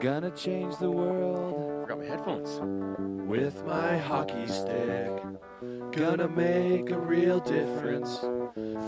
Gonna change the world Forgot my headphones. with my hockey stick. Gonna make a real difference.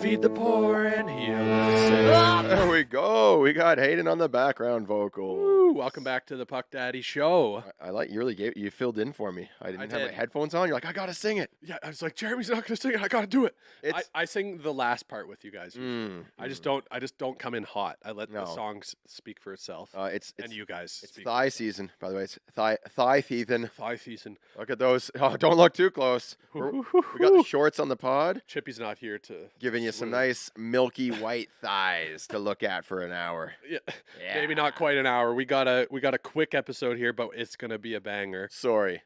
Feed the poor and heal the sick. There we go. We got Haden on the background vocal. Woo, welcome back to the Puck Daddy Show. I like you really you filled in for me. I didn't have my did. headphones on. You're like, I gotta sing it. Yeah, I was like, Jeremy's not gonna sing it. I gotta do it. It's I sing the last part with you guys. Usually. I just don't come in hot. I let the No. songs speak for itself. it's and you guys. it's speak thigh for season, by the way. It's thigh season. Thigh season. Look at those. Oh, don't look too close. We got the shorts on the pod, Chippy's not here to giving you some swoon. nice milky white thighs to look at for an hour. Yeah, Yeah. maybe not quite an hour. We got a quick episode here, but it's gonna be a banger. Sorry.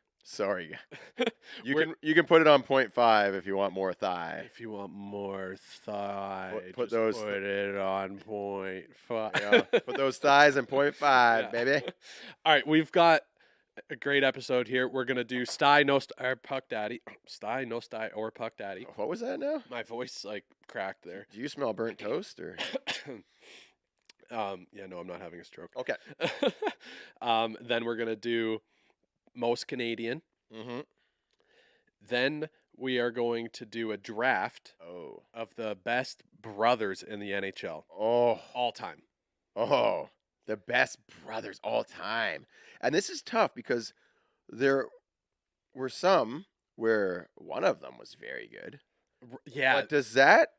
You can put it on 0.5 if you want more thigh. If you want more thigh, Put just those- put it on 0.5. Yeah, put those thighs in 0.5, Yeah. baby. All right, we've got a great episode here. We're gonna do Sty No Sty or Puck Daddy, Sty No Sty or Puck Daddy. What was that now? My voice like cracked there. Do you smell burnt toast or? Yeah, no, I'm not having a stroke. Okay. Then we're gonna do most Canadian. Mm-hmm. Then we are going to do a draft Oh. of the best brothers in the NHL Oh. all time. Oh. The best brothers all time. And this is tough because there were some where one of them was very good. Yeah, But does that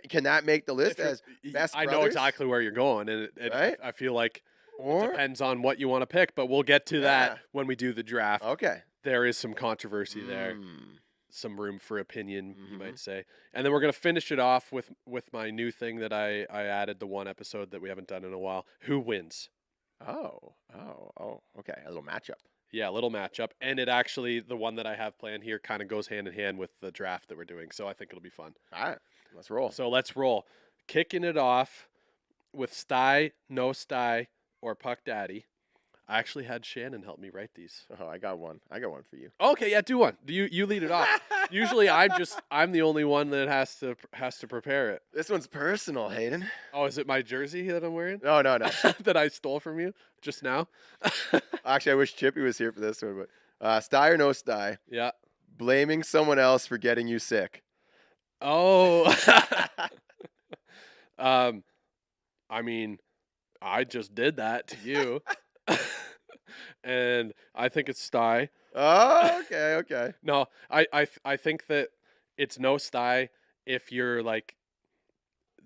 can that make the list if you're- as best I know brothers? exactly where you're going, and Right? I feel like or depends on what you want to pick, but we'll get to that Yeah. when we do the draft. okay. There is some controversy there, Mm. some room for opinion, you Mhm. might say. And then we're going to finish it off with my new thing that I added, the one episode that we haven't done in a while. Who wins? Oh. Okay. A little matchup. Yeah, a little matchup. And it actually, the one that I have planned here kind of goes hand in hand with the draft that we're doing. So I think it'll be fun. All right. Let's roll. So let's roll. Kicking it off with Sty, No Sty, or Puck Daddy. I actually had Shannon help me write these. Oh, I got one. I got one for you. Okay, yeah, do one. You lead it off. Usually I'm the only one that has to prepare it. This one's personal, Hayden. Oh, is it my jersey that I'm wearing No. that I stole from you just now? Actually, I wish Chippy was here for this one, but Sty or no Sty, Yeah. blaming someone else for getting you sick. Oh. I mean, I just did that to you. And I think it's Sty. Oh, okay. No, I think that it's no Sty if you're like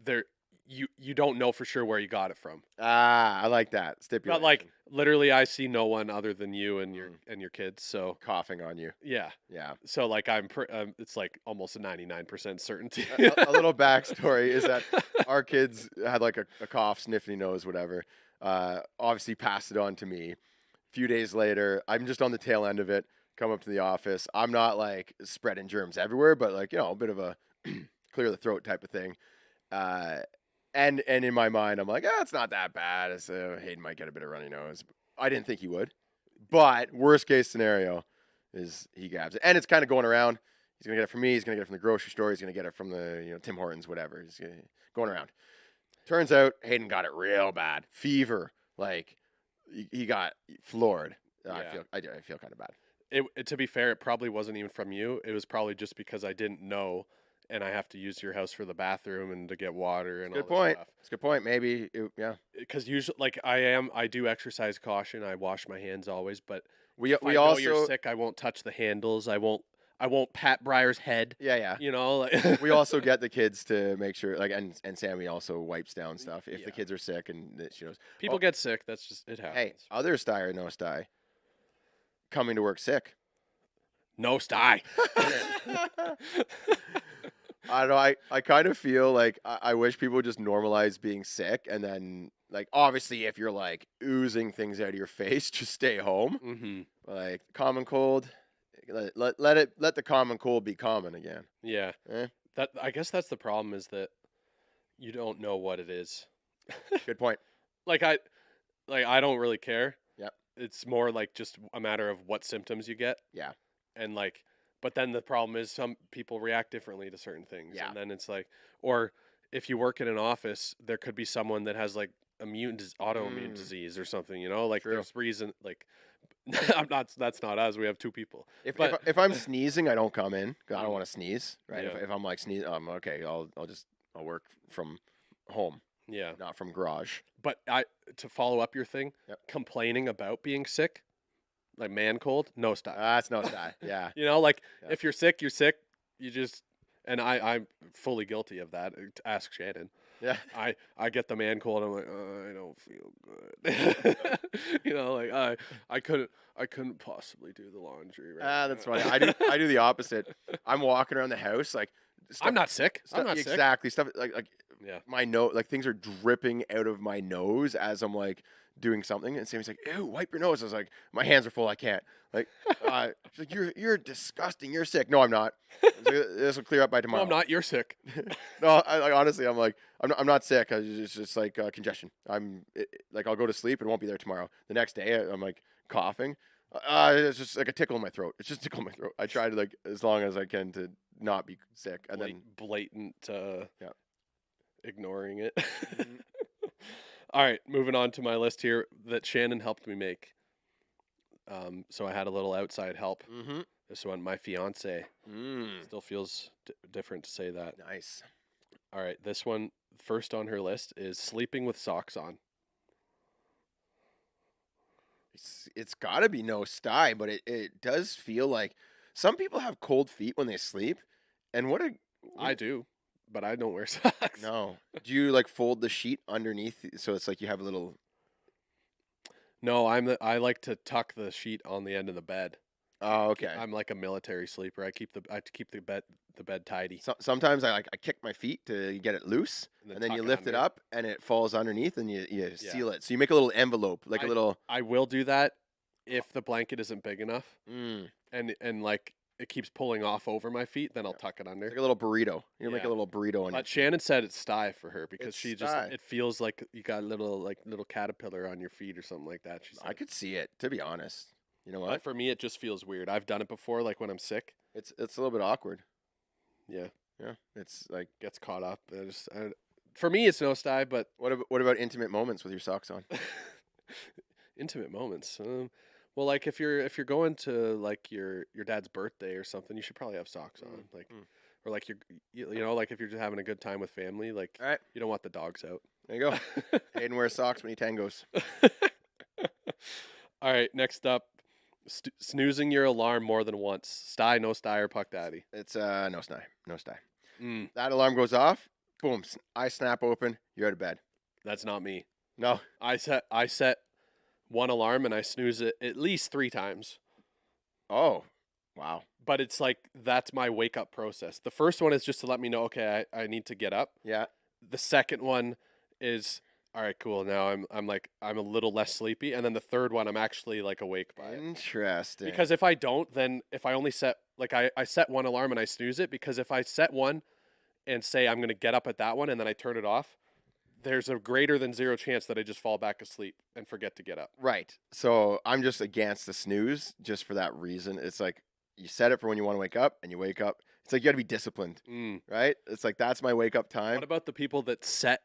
there you don't know for sure where you got it from. I like that stipulation. But like literally I see no one other than you and your kids. So coughing on you. yeah. Yeah. So like it's like almost a 99% certainty. A little backstory is that our kids had like a cough, sniffy nose, whatever. Obviously passed it on to me. A few days later, I'm just on the tail end of it. Come up to the office. I'm not like spreading germs everywhere, but like, a bit of a clear the throat type of thing. And in my mind, I'm like, it's not that bad. Hayden might get a bit of runny nose. I didn't think he would. But worst case scenario is he grabs it. And it's kind of going around. He's going to get it from me. He's going to get it from the grocery store. He's going to get it from the Tim Hortons, whatever. He's going around. Turns out Hayden got it real bad. Fever. Like, he got floored. Yeah. I feel kind of bad. It to be fair, it probably wasn't even from you. It was probably just because I didn't know, and I have to use your house for the bathroom and to get water and Good all point. that stuff. It's a good point. Maybe, yeah. Because usually, like I do exercise caution. I wash my hands always, but We if I know you're also sick, I won't touch the handles. I won't pat Briar's head. yeah. You know, like We also get the kids to make sure, like, and Sammy also wipes down stuff if Yeah. the kids are sick and that she knows. people get sick. That's just it happens. Hey, other Sty or no Sty coming to work sick. No Sty. I don't know. I kind of feel like I wish people would just normalize being sick, and then like obviously if you're like oozing things out of your face, just stay home. Mm-hmm. Like common cold, let the common cold be common again. Yeah. Eh? That I guess that's the problem is that you don't know what it is. Good point. Like I don't really care. Yep. It's more like just a matter of what symptoms you get. Yeah. And like, but then the problem is some people react differently to certain things. Yeah. And then it's like, or if you work in an office, there could be someone that has like autoimmune disease or something. You know, like True. there's reason like. That's not us. We have two people. If I'm sneezing, I don't come in 'cause I don't Mm. want to sneeze. Right. Yeah. If I'm like sneeze, okay. I'll work from home, Yeah. not from garage. But to follow up your thing, Yep. complaining about being sick, like man cold, no style. That's no sty. Yeah. You know, like Yeah. if you're sick, you're sick. You just I'm fully guilty of that. Ask Shannon. Yeah. I get the man cold. I'm like, I don't feel good. You know, like I couldn't possibly do the laundry. Right That's now. funny. I do the opposite. I'm walking around the house like I'm not sick. stuff, I'm not sick. exactly stuff like Yeah. my nose, like things are dripping out of my nose as I'm like doing something, and Sammy's like, "Ew, wipe your nose." I was like, "My hands are full. I can't." Like, she's like, "You're disgusting. You're sick." No, I'm not. This will clear up by No, tomorrow. I'm not. You're sick. No, like honestly, I'm like, I'm not sick. It's just like congestion. Like I'll go to sleep and won't be there tomorrow. The next day, I'm like coughing. It's just like a tickle in my throat. It's just a tickle in my throat. I try to like as long as I can to not be sick, and then Blatant Yeah. ignoring it. Mhm. All right, moving on to my list here that Shannon helped me make. So I had a little outside help. Mm-hmm. This one, my fiance. Still feels different to say that. Nice. All right, this one first on her list is sleeping with socks on. It's got to be no sty, but it does feel like some people have cold feet when they sleep, and I do, but I don't wear socks. no. Do you like fold the sheet underneath so it's like you have a little? No, I like to tuck the sheet on the end of the bed. Oh, okay. I'm like a military sleeper. I keep the bed tidy. Sometimes I kick my feet to get it loose, and then tuck you it lift it under. up, and it falls underneath, and you seal it. So you make a little envelope, like a little. I will do that if the blanket isn't big enough Mm, and like it keeps pulling off over my feet, then I'll tuck it under. like a little burrito. You make Yeah. a little burrito on But Shannon said it's sty for her because It's she sty. it feels like you got a little caterpillar on your feet or something like that. She said. I could see it, to be honest. You know But what? for me, it just feels weird. I've done it before, like when I'm sick. It's a little bit awkward. Yeah, Yeah. It's like gets caught up. For me, it's no sty, but what about intimate moments with your socks on? intimate moments. Well, like if you're going to like your dad's birthday or something, you should probably have socks on. Like, or like you know, like if you're just having a good time with family, like All right. you don't want the dogs out. There you go. Hayden wears socks when he tangos. All right, next up, snoozing your alarm more than once. Sty, no sty, or puck daddy. It's no sty. No sty. Mm, That alarm goes off. Boom. I snap open. You're out of bed. that's not me. No. I set one alarm and I snooze it at least 3 times. Oh. Wow. But it's like that's my wake up process. The first one is just to let me know, okay, I need to get up. Yeah. The second one is all right, cool. Now I'm a little less sleepy, and then the third one I'm actually like awake by it. Interesting. Because if I don't, then if I only set like I set one alarm and I snooze it, because if I set one and say I'm gonna get up at that one and then I turn it off, there's a greater than 0 chance that I just fall back asleep and forget to get up. Right. So I'm just against the snooze just for that reason. It's like you set it for when you want to wake up, and you wake up. It's like you got to be disciplined, right? It's like that's my wake up time. What about the people that set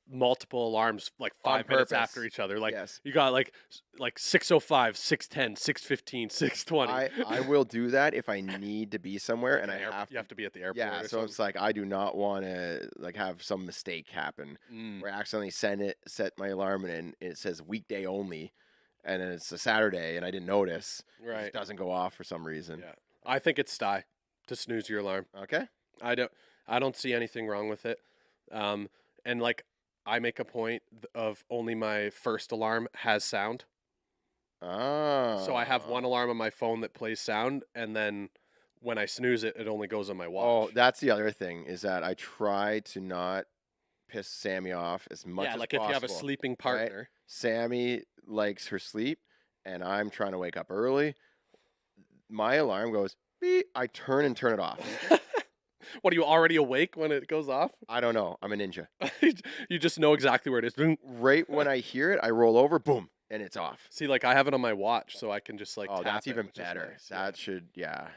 multiple alarms like On 5 minutes purpose. after each other? Like Yes. you got like 6:05, 6:10, 6:15, 6:20. I will do that if I need to be somewhere and you have to be at the airport. Yeah, or so something. it's like I do not want to like have some mistake happen where I accidentally set my alarm and it says weekday only, and then it's a Saturday and I didn't notice. It Right. just doesn't go off for some reason. Yeah. I think it's sty to snooze your alarm. Okay. I don't see anything wrong with it. And like I make a point of only my first alarm has sound. Oh. So I have one alarm on my phone that plays sound, and then when I snooze it, it only goes on my Oh, watch. that's the other thing is that I try to not piss Sammy off as much yeah, as like possible. if you have a sleeping partner. Sammy likes her sleep, and I'm trying to wake up early. My alarm goes beep. I turn it off. What, are you already awake when it goes off? I don't know. I'm a ninja. You just know exactly where it is. Boom. Right when I hear it, I roll over, boom, and it's off. See, like I have it on my watch, so I can just like. Oh, tap that's it, even which is better. nice, That should, yeah.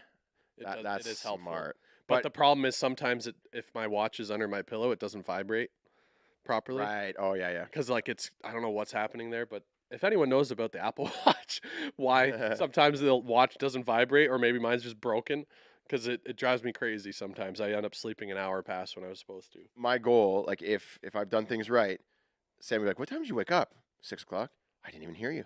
That's it is helpful. smart. But the problem is sometimes if my watch is under my pillow, it doesn't vibrate properly. Right. Oh yeah, Because like I don't know what's happening there, but if anyone knows about the Apple Watch, why sometimes the watch doesn't vibrate, or maybe mine's just broken, because it drives me crazy sometimes. I end up sleeping an hour past when I was supposed to. My goal, like if I've done things right, Sam would be like, "What time did you wake up? 6 o'clock. I didn't even hear you."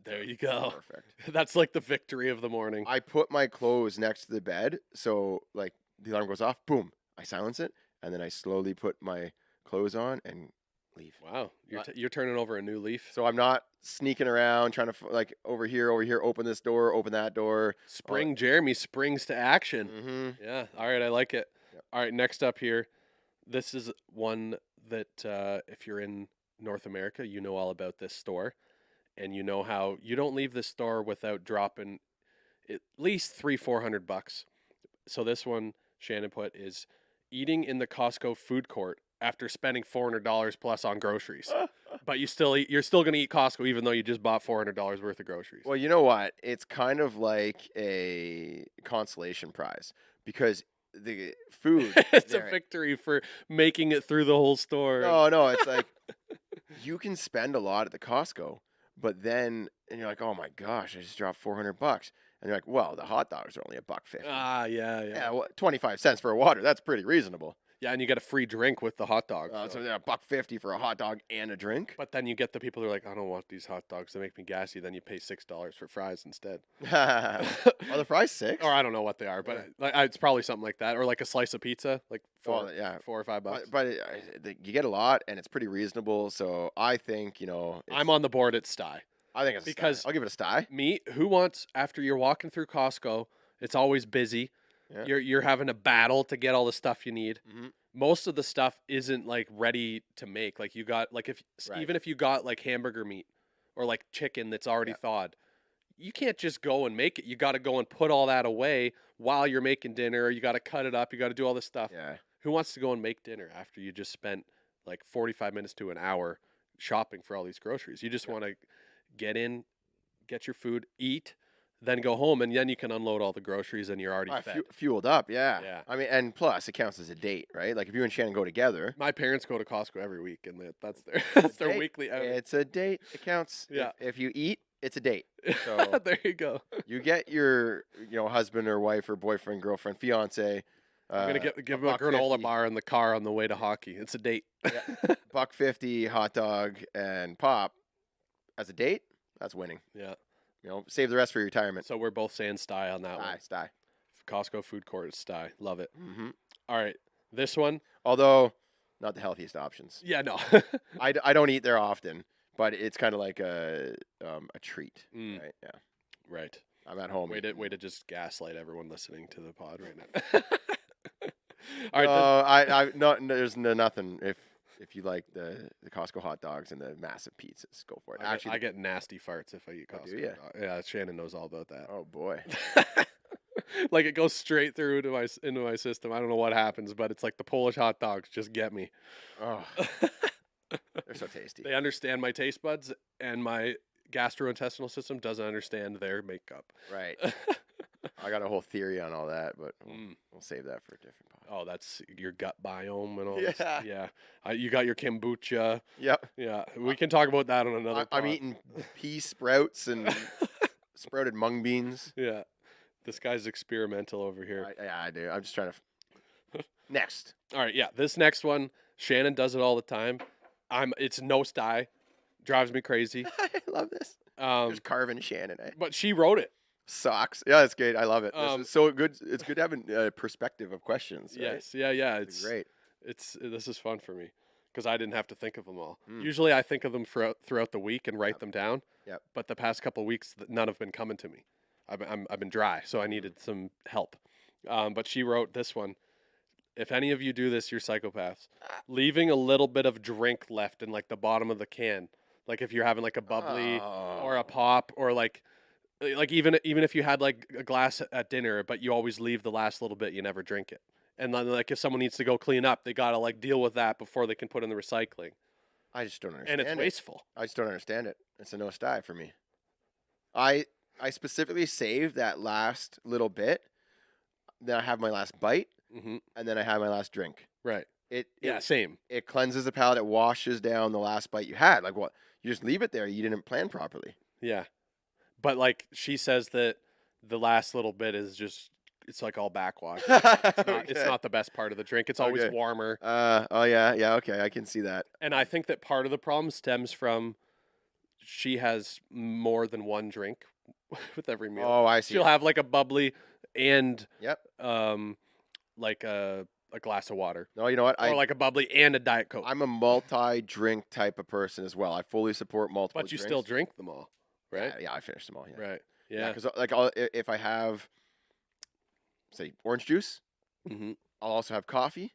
There you go. Perfect. That's like the victory of the morning. I put my clothes next to the bed, so like the alarm goes off, boom, I silence it, and then I slowly put my clothes on and leave. Wow, you're turning over a new leaf. So I'm not sneaking around trying to like over here, open this door, open that door. Jeremy springs to action. Mm-hmm. Yeah. All right, I like it. Yep. All right, next up here, this is one that if you're in North America, you know all about this store, and you know how you don't leave this store without dropping at least $300-400. So this one Shannon put is eating in the Costco food court after spending $400 plus on groceries. But you're still going to eat Costco even though you just bought $400 worth of groceries. Well, you know what? It's kind of like a consolation prize because the food. It's a victory for making it through the whole store. No, it's like you can spend a lot at the Costco, but then and you're like, oh my gosh, I just dropped $400, and you're like, well, the hot dogs are only $1.50. Ah, yeah. Yeah, well, 25 cents for a water. That's pretty reasonable. Yeah, and you get a free drink with the hot dog. So yeah, $1.50 for a hot dog and a drink. But then you get the people who are like, I don't want these hot dogs. They make me gassy. Then you pay $6 for fries instead. Are the fries $6? Or I don't know what they are, but it's probably something like that. Or like a slice of pizza, like $4 or $5. But you get a lot, and it's pretty reasonable. So I think, I'm on the board at Sty. I think it's because I'll give it a Sty. Who wants, after you're walking through Costco, it's always busy. Yeah. You're having a battle to get all the stuff you need. Mm-hmm. Most of the stuff isn't like ready to make. Like you got even if you got like hamburger meat or like chicken that's already thawed, you can't just go and make it. You got to go and put all that away while you're making dinner. You got to cut it up. You got to do all this stuff. Yeah. Who wants to go and make dinner after you just spent like 45 minutes to an hour shopping for all these groceries? You just want to get in, get your food, eat, then go home, and then you can unload all the groceries and you're already fed. Fueled up, yeah. Yeah. I mean, and plus, it counts as a date, right? Like if you and Shannon go together. My parents go to Costco every week, and that's their weekly outing. It's a date. It counts. Yeah. If you eat, it's a date. So there you go. You get your, husband or wife or boyfriend, girlfriend, fiance. I'm gonna give them a granola bar in the car on the way to hockey. It's a date. Yeah. $1.50 hot dog and pop as a date. That's winning. Yeah. Save the rest for your retirement. So we're both saying Sty on that one. Sty. Costco food court is Sty. Love it. Mm-hmm. All right. This one. Although, not the healthiest options. Yeah, no. I don't eat there often, but it's kind of like a treat. Right? Yeah. Right. I'm at home. Way to just gaslight everyone listening to the pod right now. All right. There's nothing if you like the Costco hot dogs and the massive pizzas, go for it. I get nasty farts if I eat Costco. Do you? Yeah, Shannon knows all about that. Oh boy. Like it goes straight through into my system. I don't know what happens, but it's like the Polish hot dogs just get me. Oh. They're so tasty. They understand my taste buds, and my gastrointestinal system doesn't understand their makeup. Right. I got a whole theory on all that, but we'll save that for a different pod. Oh, that's your gut biome and all Yeah. this. Yeah. You got your kombucha. Yep. Yeah. We can talk about that on another pod. I'm eating pea sprouts and sprouted mung beans. Yeah. This guy's experimental over here. I do. I'm just trying to. Next. All right. Yeah. This next one, Shannon does it all the time. It's no Sty. Drives me crazy. I love this. There's carving Shannon, eh? But she wrote it. Socks. Yeah, that's great. I love it. This is so good. It's good having a perspective of questions. Right? Yes. Yeah. It's great. This is fun for me because I didn't have to think of them all. Usually I think of them throughout the week and write them down. Yep. But the past couple of weeks, none have been coming to me. I've been dry, so I needed some help. But she wrote this one. If any of you do this, you're psychopaths. Leaving a little bit of drink left in like the bottom of the can. Like if you're having like a bubbly or a pop or like even if you had like a glass at dinner, but you always leave the last little bit, you never drink it. And then like if someone needs to go clean up, they gotta like deal with that before they can put in the recycling. I just don't understand. And it's wasteful. I just don't understand it. It's a no Sty for me. I specifically save that last little bit. Then I have my last bite, and then I have my last drink. Right. Yeah, same. it cleanses the palate. It washes down the last bite you had. Like what? You just leave it there. You didn't plan properly. Yeah. But like she says that the last little bit is just it's like all backwash. It's not the best part of the drink. It's always Okay. warmer. Oh yeah. Okay, I can see that. And I think that part of the problem stems from she has more than one drink with every meal. Oh, I see. She'll have like a bubbly and Yep. like a glass of water. No, you know what? Or like a bubbly and a Diet Coke. I'm a multi-drink type of person as well. I fully support multiple. But you drinks. still drink them all, right? Yeah, I finished them all. Yeah. Right. Yeah. Because like if I have, say, orange juice, Mm-hmm. I'll also have coffee,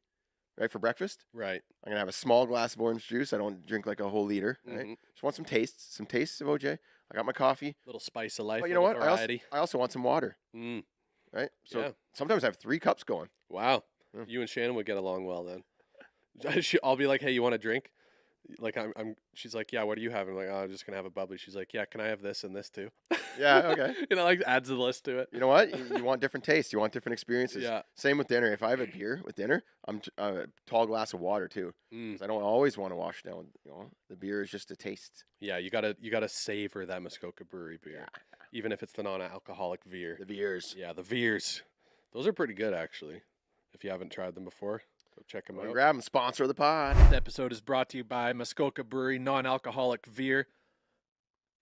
right, for breakfast. Right. I'm gonna have a small glass of orange juice. I don't drink like a whole liter. Right. Mhm. Just want some tastes of OJ. I got my coffee. Little spice of life. But you know what? Variety. I also want some water. Mm. Right. So Yeah. sometimes I have 3 cups going. Wow. Yeah. You and Shannon would get along well then. I'll be like, hey, you want a drink? Like she's like, yeah, what are you having? I'm like, oh, I'm just gonna have a bubbly. She's like, yeah, can I have this and this too? Yeah. Okay. Like adds the list to it. You know what? You want different tastes. You want different experiences. Yeah. Same with dinner. If I have a beer with dinner, I'm a tall glass of water too. Mm. 'Cause I don't always want to wash down. You know, the beer is just a taste. Yeah, you gotta savor that Muskoka Brewery beer, even if it's the non-alcoholic beer. The beers. Yeah, the Veers. Those are pretty good actually. If you haven't tried them before, go check them out. Grab them. Sponsor of the pod. This episode is brought to you by Muskoka Brewery non-alcoholic beer.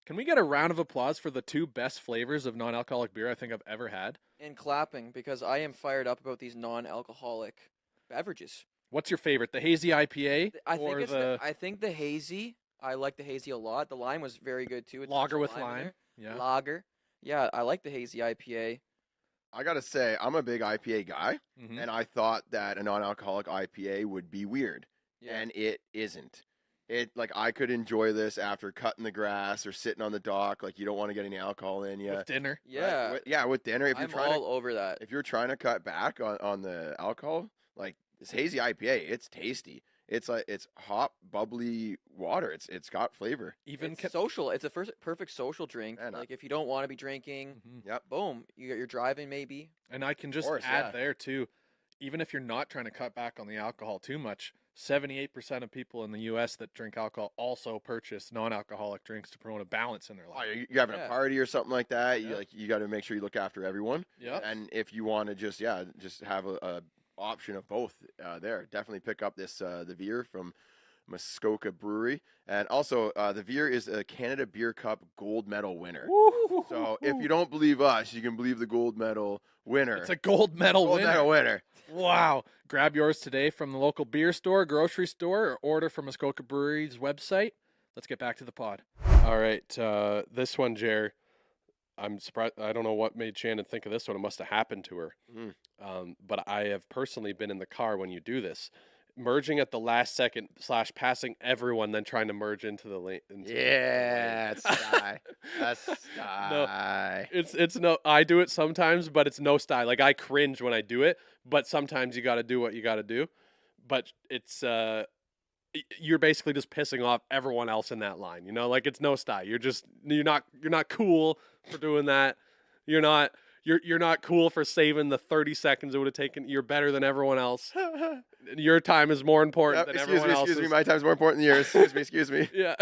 Can we get a round of applause for the 2 best flavors of non-alcoholic beer I think I've ever had? And clapping, because I am fired up about these non-alcoholic beverages. What's your favorite, the hazy IPA or I think the hazy. I like the hazy a lot. The lime was very good too. It's lager some with in lime? there. Yeah. Lager. Yeah, I like the hazy IPA. I gotta say, I'm a big IPA guy, Mhm. and I thought that a non-alcoholic IPA would be weird, Yeah. and it isn't. It like I could enjoy this after cutting the grass or sitting on the dock. Like you don't want to get any alcohol in you. With dinner. yeah. With dinner. If you're I'm trying all over that. if you're trying to cut back on the alcohol, like this hazy IPA, it's tasty. It's like it's hot, bubbly water. It's got flavor. Even It's social. It's a perfect social drink. Man, like if you don't want to be drinking, Mhm. Yep. boom, you're driving maybe. And I can just course, add yeah. there too, even if you're not trying to cut back on the alcohol too much, 78% of people in the U.S. that drink alcohol also purchase non-alcoholic drinks to promote a balance in their Oh, life. you're having a Yeah. party or something like that. Yeah. You got to make sure you look after everyone. Yep. And if you want to just have a option of both there, definitely pick up this the Veer from Muskoka Brewery, and also the Veer is a Canada Beer Cup gold medal winner. So if you don't believe us, you can believe the gold medal winner. It's a gold medal gold winner. medal winner. Wow. Grab yours today from the local beer store, grocery store, or order from Muskoka Brewery's website. Let's get back to the pod. All right, this one, Jer. I'm surprised. I don't know what made Shannon think of this one. It must have happened to her. But I have personally been in the car when you do this, merging at the last second / passing everyone, then trying to merge into the lane. Yeah, it's Sky. That's Sky. It's no. I do it sometimes, but it's no style. Like I cringe when I do it, but sometimes you got to do what you got to do. But it's you're basically just pissing off everyone else in that line. You know, like it's no style. You're not cool for doing that. You're not cool for saving the 30 seconds it would have taken. You're better than everyone else. Your time is more important than everyone else's. Excuse me. My time's more important than yours. Excuse me. Yeah,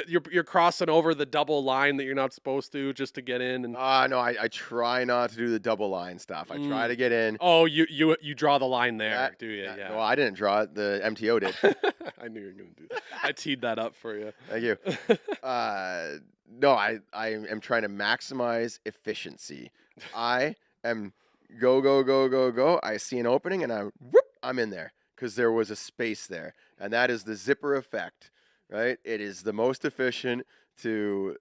you're crossing over the double line that you're not supposed to just to get in. And No, I try not to do the double line stuff. I try to get in. oh, you draw the line there, do you? Yeah. Well, I didn't draw it. The MTO did. I knew you were gonna do that. I teed that up for you. Thank you. No, I am trying to maximize efficiency. I am go. I see an opening and I'm in there because there was a space there, and that is the zipper effect, right? It is the most efficient to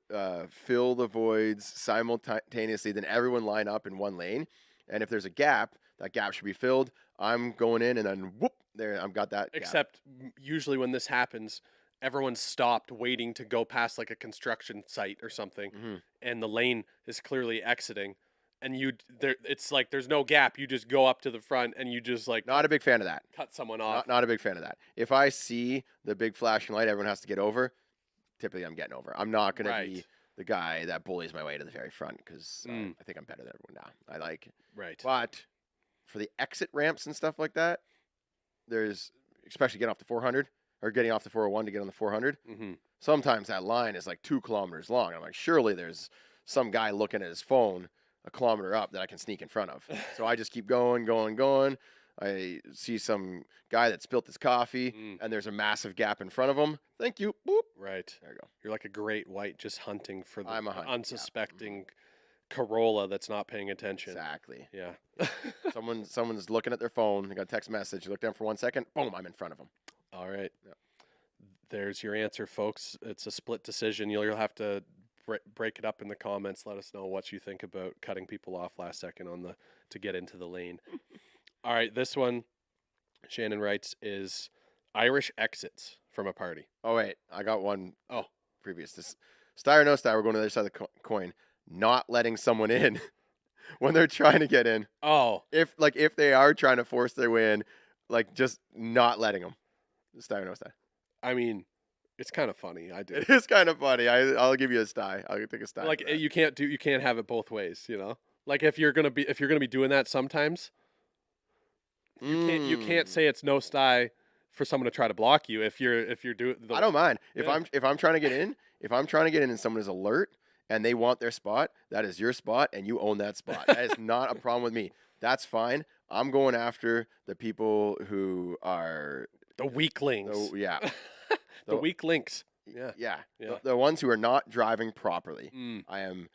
fill the voids simultaneously. Then everyone line up in one lane, and if there's a gap, that gap should be filled. I'm going in, and then there I've got that. Except usually when this happens, everyone's stopped waiting to go past like a construction site or something, and the lane is clearly exiting. And it's like there's no gap. You just go up to the front and you just like Not a big fan of that. cut someone off. Not a big fan of that. If I see the big flashing light, everyone has to get over. Typically, I'm getting over. I'm not going to be the guy that bullies my way to the very front because I think I'm better than everyone now. I like it. Right. But for the exit ramps and stuff like that, there's especially getting off the 400 or getting off the 401 to get on the 400. Mm-hmm. Sometimes that line is like 2 kilometers long. I'm like, surely there's some guy looking at his phone a kilometer up that I can sneak in front of. So I just keep going. I see some guy that spilt his coffee, and there's a massive gap in front of him. Thank you. Boop. Right. There you go. You're like a great white just hunting for the I'm a hunter, yeah. unsuspecting Corolla that's not paying attention. Exactly. Yeah. Someone's looking at their phone. They got a text message. You look down for 1 second. Boom, I'm in front of them. All right. Yeah. There's your answer, folks. It's a split decision. You'll have to break it up in the comments. Let us know what you think about cutting people off last second to get into the lane. All right, this one, Shannon writes, is Irish exits from a party. Oh, wait. I got one. Oh. Previous. This sty or no sty, we're going to the other side of the coin. Not letting someone in when they're trying to get in. Oh. If they are trying to force their way in, like just not letting them. Sty or no sty? I mean, it's kind of funny. I do. It is kind of funny. I'll give you a sty. I'll take a sty. Like you can't have it both ways, you know? Like if you're gonna be doing that sometimes, you can't say it's no sty for someone to try to block you if you're doing. I don't mind if Yeah. I'm trying to get in. If I'm trying to get in and someone is alert and they want their spot, that is your spot and you own that spot. That is not a problem with me. That's fine. I'm going after the people who are the weaklings. yeah. The weak links. Yeah. Yeah. Yeah. The ones who are not driving properly. Mm. I am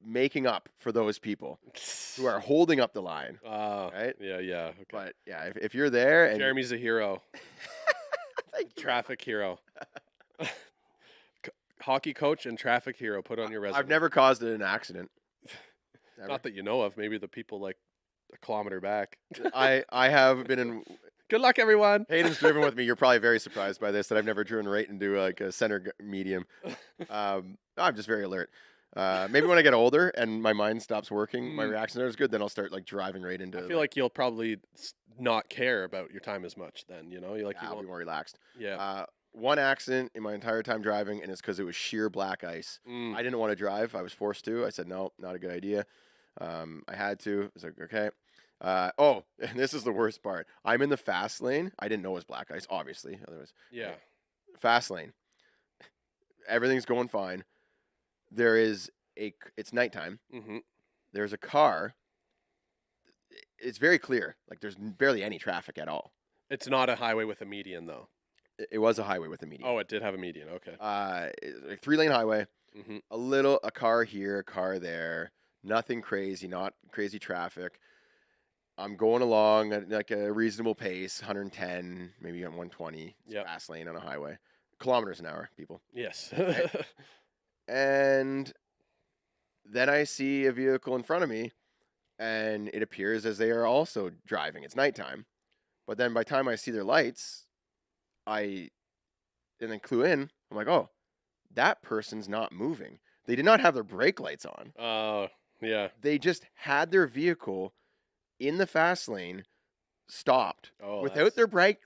making up for those people who are holding up the line. Right? Yeah. Okay. But yeah, if you're there and Jeremy's a hero. Thank you. Traffic hero. Hockey coach and traffic hero. Put on your resume. I've never caused an accident. Never. Not that you know of. Maybe the people like a kilometer back. I have been in. Good luck, everyone. Hayden's driven with me. You're probably very surprised by this that I've never driven right into like a center medium. I'm just very alert. Maybe when I get older and my mind stops working, my reaction there is good. Then I'll start like driving right into. I feel like you'll probably not care about your time as much. Then you know, I'll be more relaxed. Yeah. One accident in my entire time driving, and it's because it was sheer black ice. I didn't want to drive. I was forced to. I said, no, not a good idea. I had to. I was like, okay. And this is the worst part. I'm in the fast lane. I didn't know it was black ice, obviously. Otherwise, Yeah. Fast lane. Everything's going fine. It's nighttime. Mm-hmm. There's a car. It's very clear. Like there's barely any traffic at all. It's not a highway with a median, though. It was a highway with a median. Oh, it did have a median. Okay. A 3-lane highway. Mm-hmm. A car here, a car there. Nothing crazy, not crazy traffic. I'm going along at like a reasonable pace, 110, maybe 120. It's fast lane on a highway. Kilometers an hour, people. Yes. Right? And then I see a vehicle in front of me, and it appears as they are also driving. It's nighttime. But then by the time I see their lights, and then clue in, I'm like, oh, that person's not moving. They did not have their brake lights on. Oh, yeah. They just had their vehicle in the fast lane stopped without their brake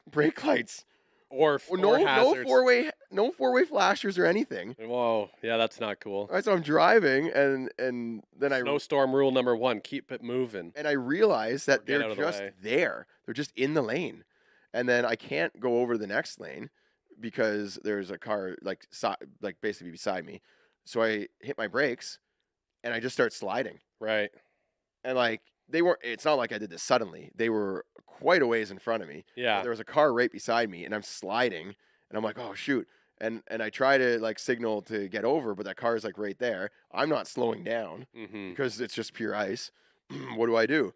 lights. Or no hazards. four-way flashers or anything. Whoa, yeah, that's not cool. All right, so I'm driving, and then Snowstorm rule number 1: keep it moving. And I realize that Get out they're of the just way. there. They're just in the lane, and then I can't go over the next lane because there's a car like basically beside me. So I hit my brakes, and I just start sliding. Right. And like it's not like I did this suddenly. They were quite a ways in front of me. Yeah. There was a car right beside me, and I'm sliding, and I'm like, oh shoot. And I try to like signal to get over, but that car is like right there. I'm not slowing down because it's just pure ice. What do I do?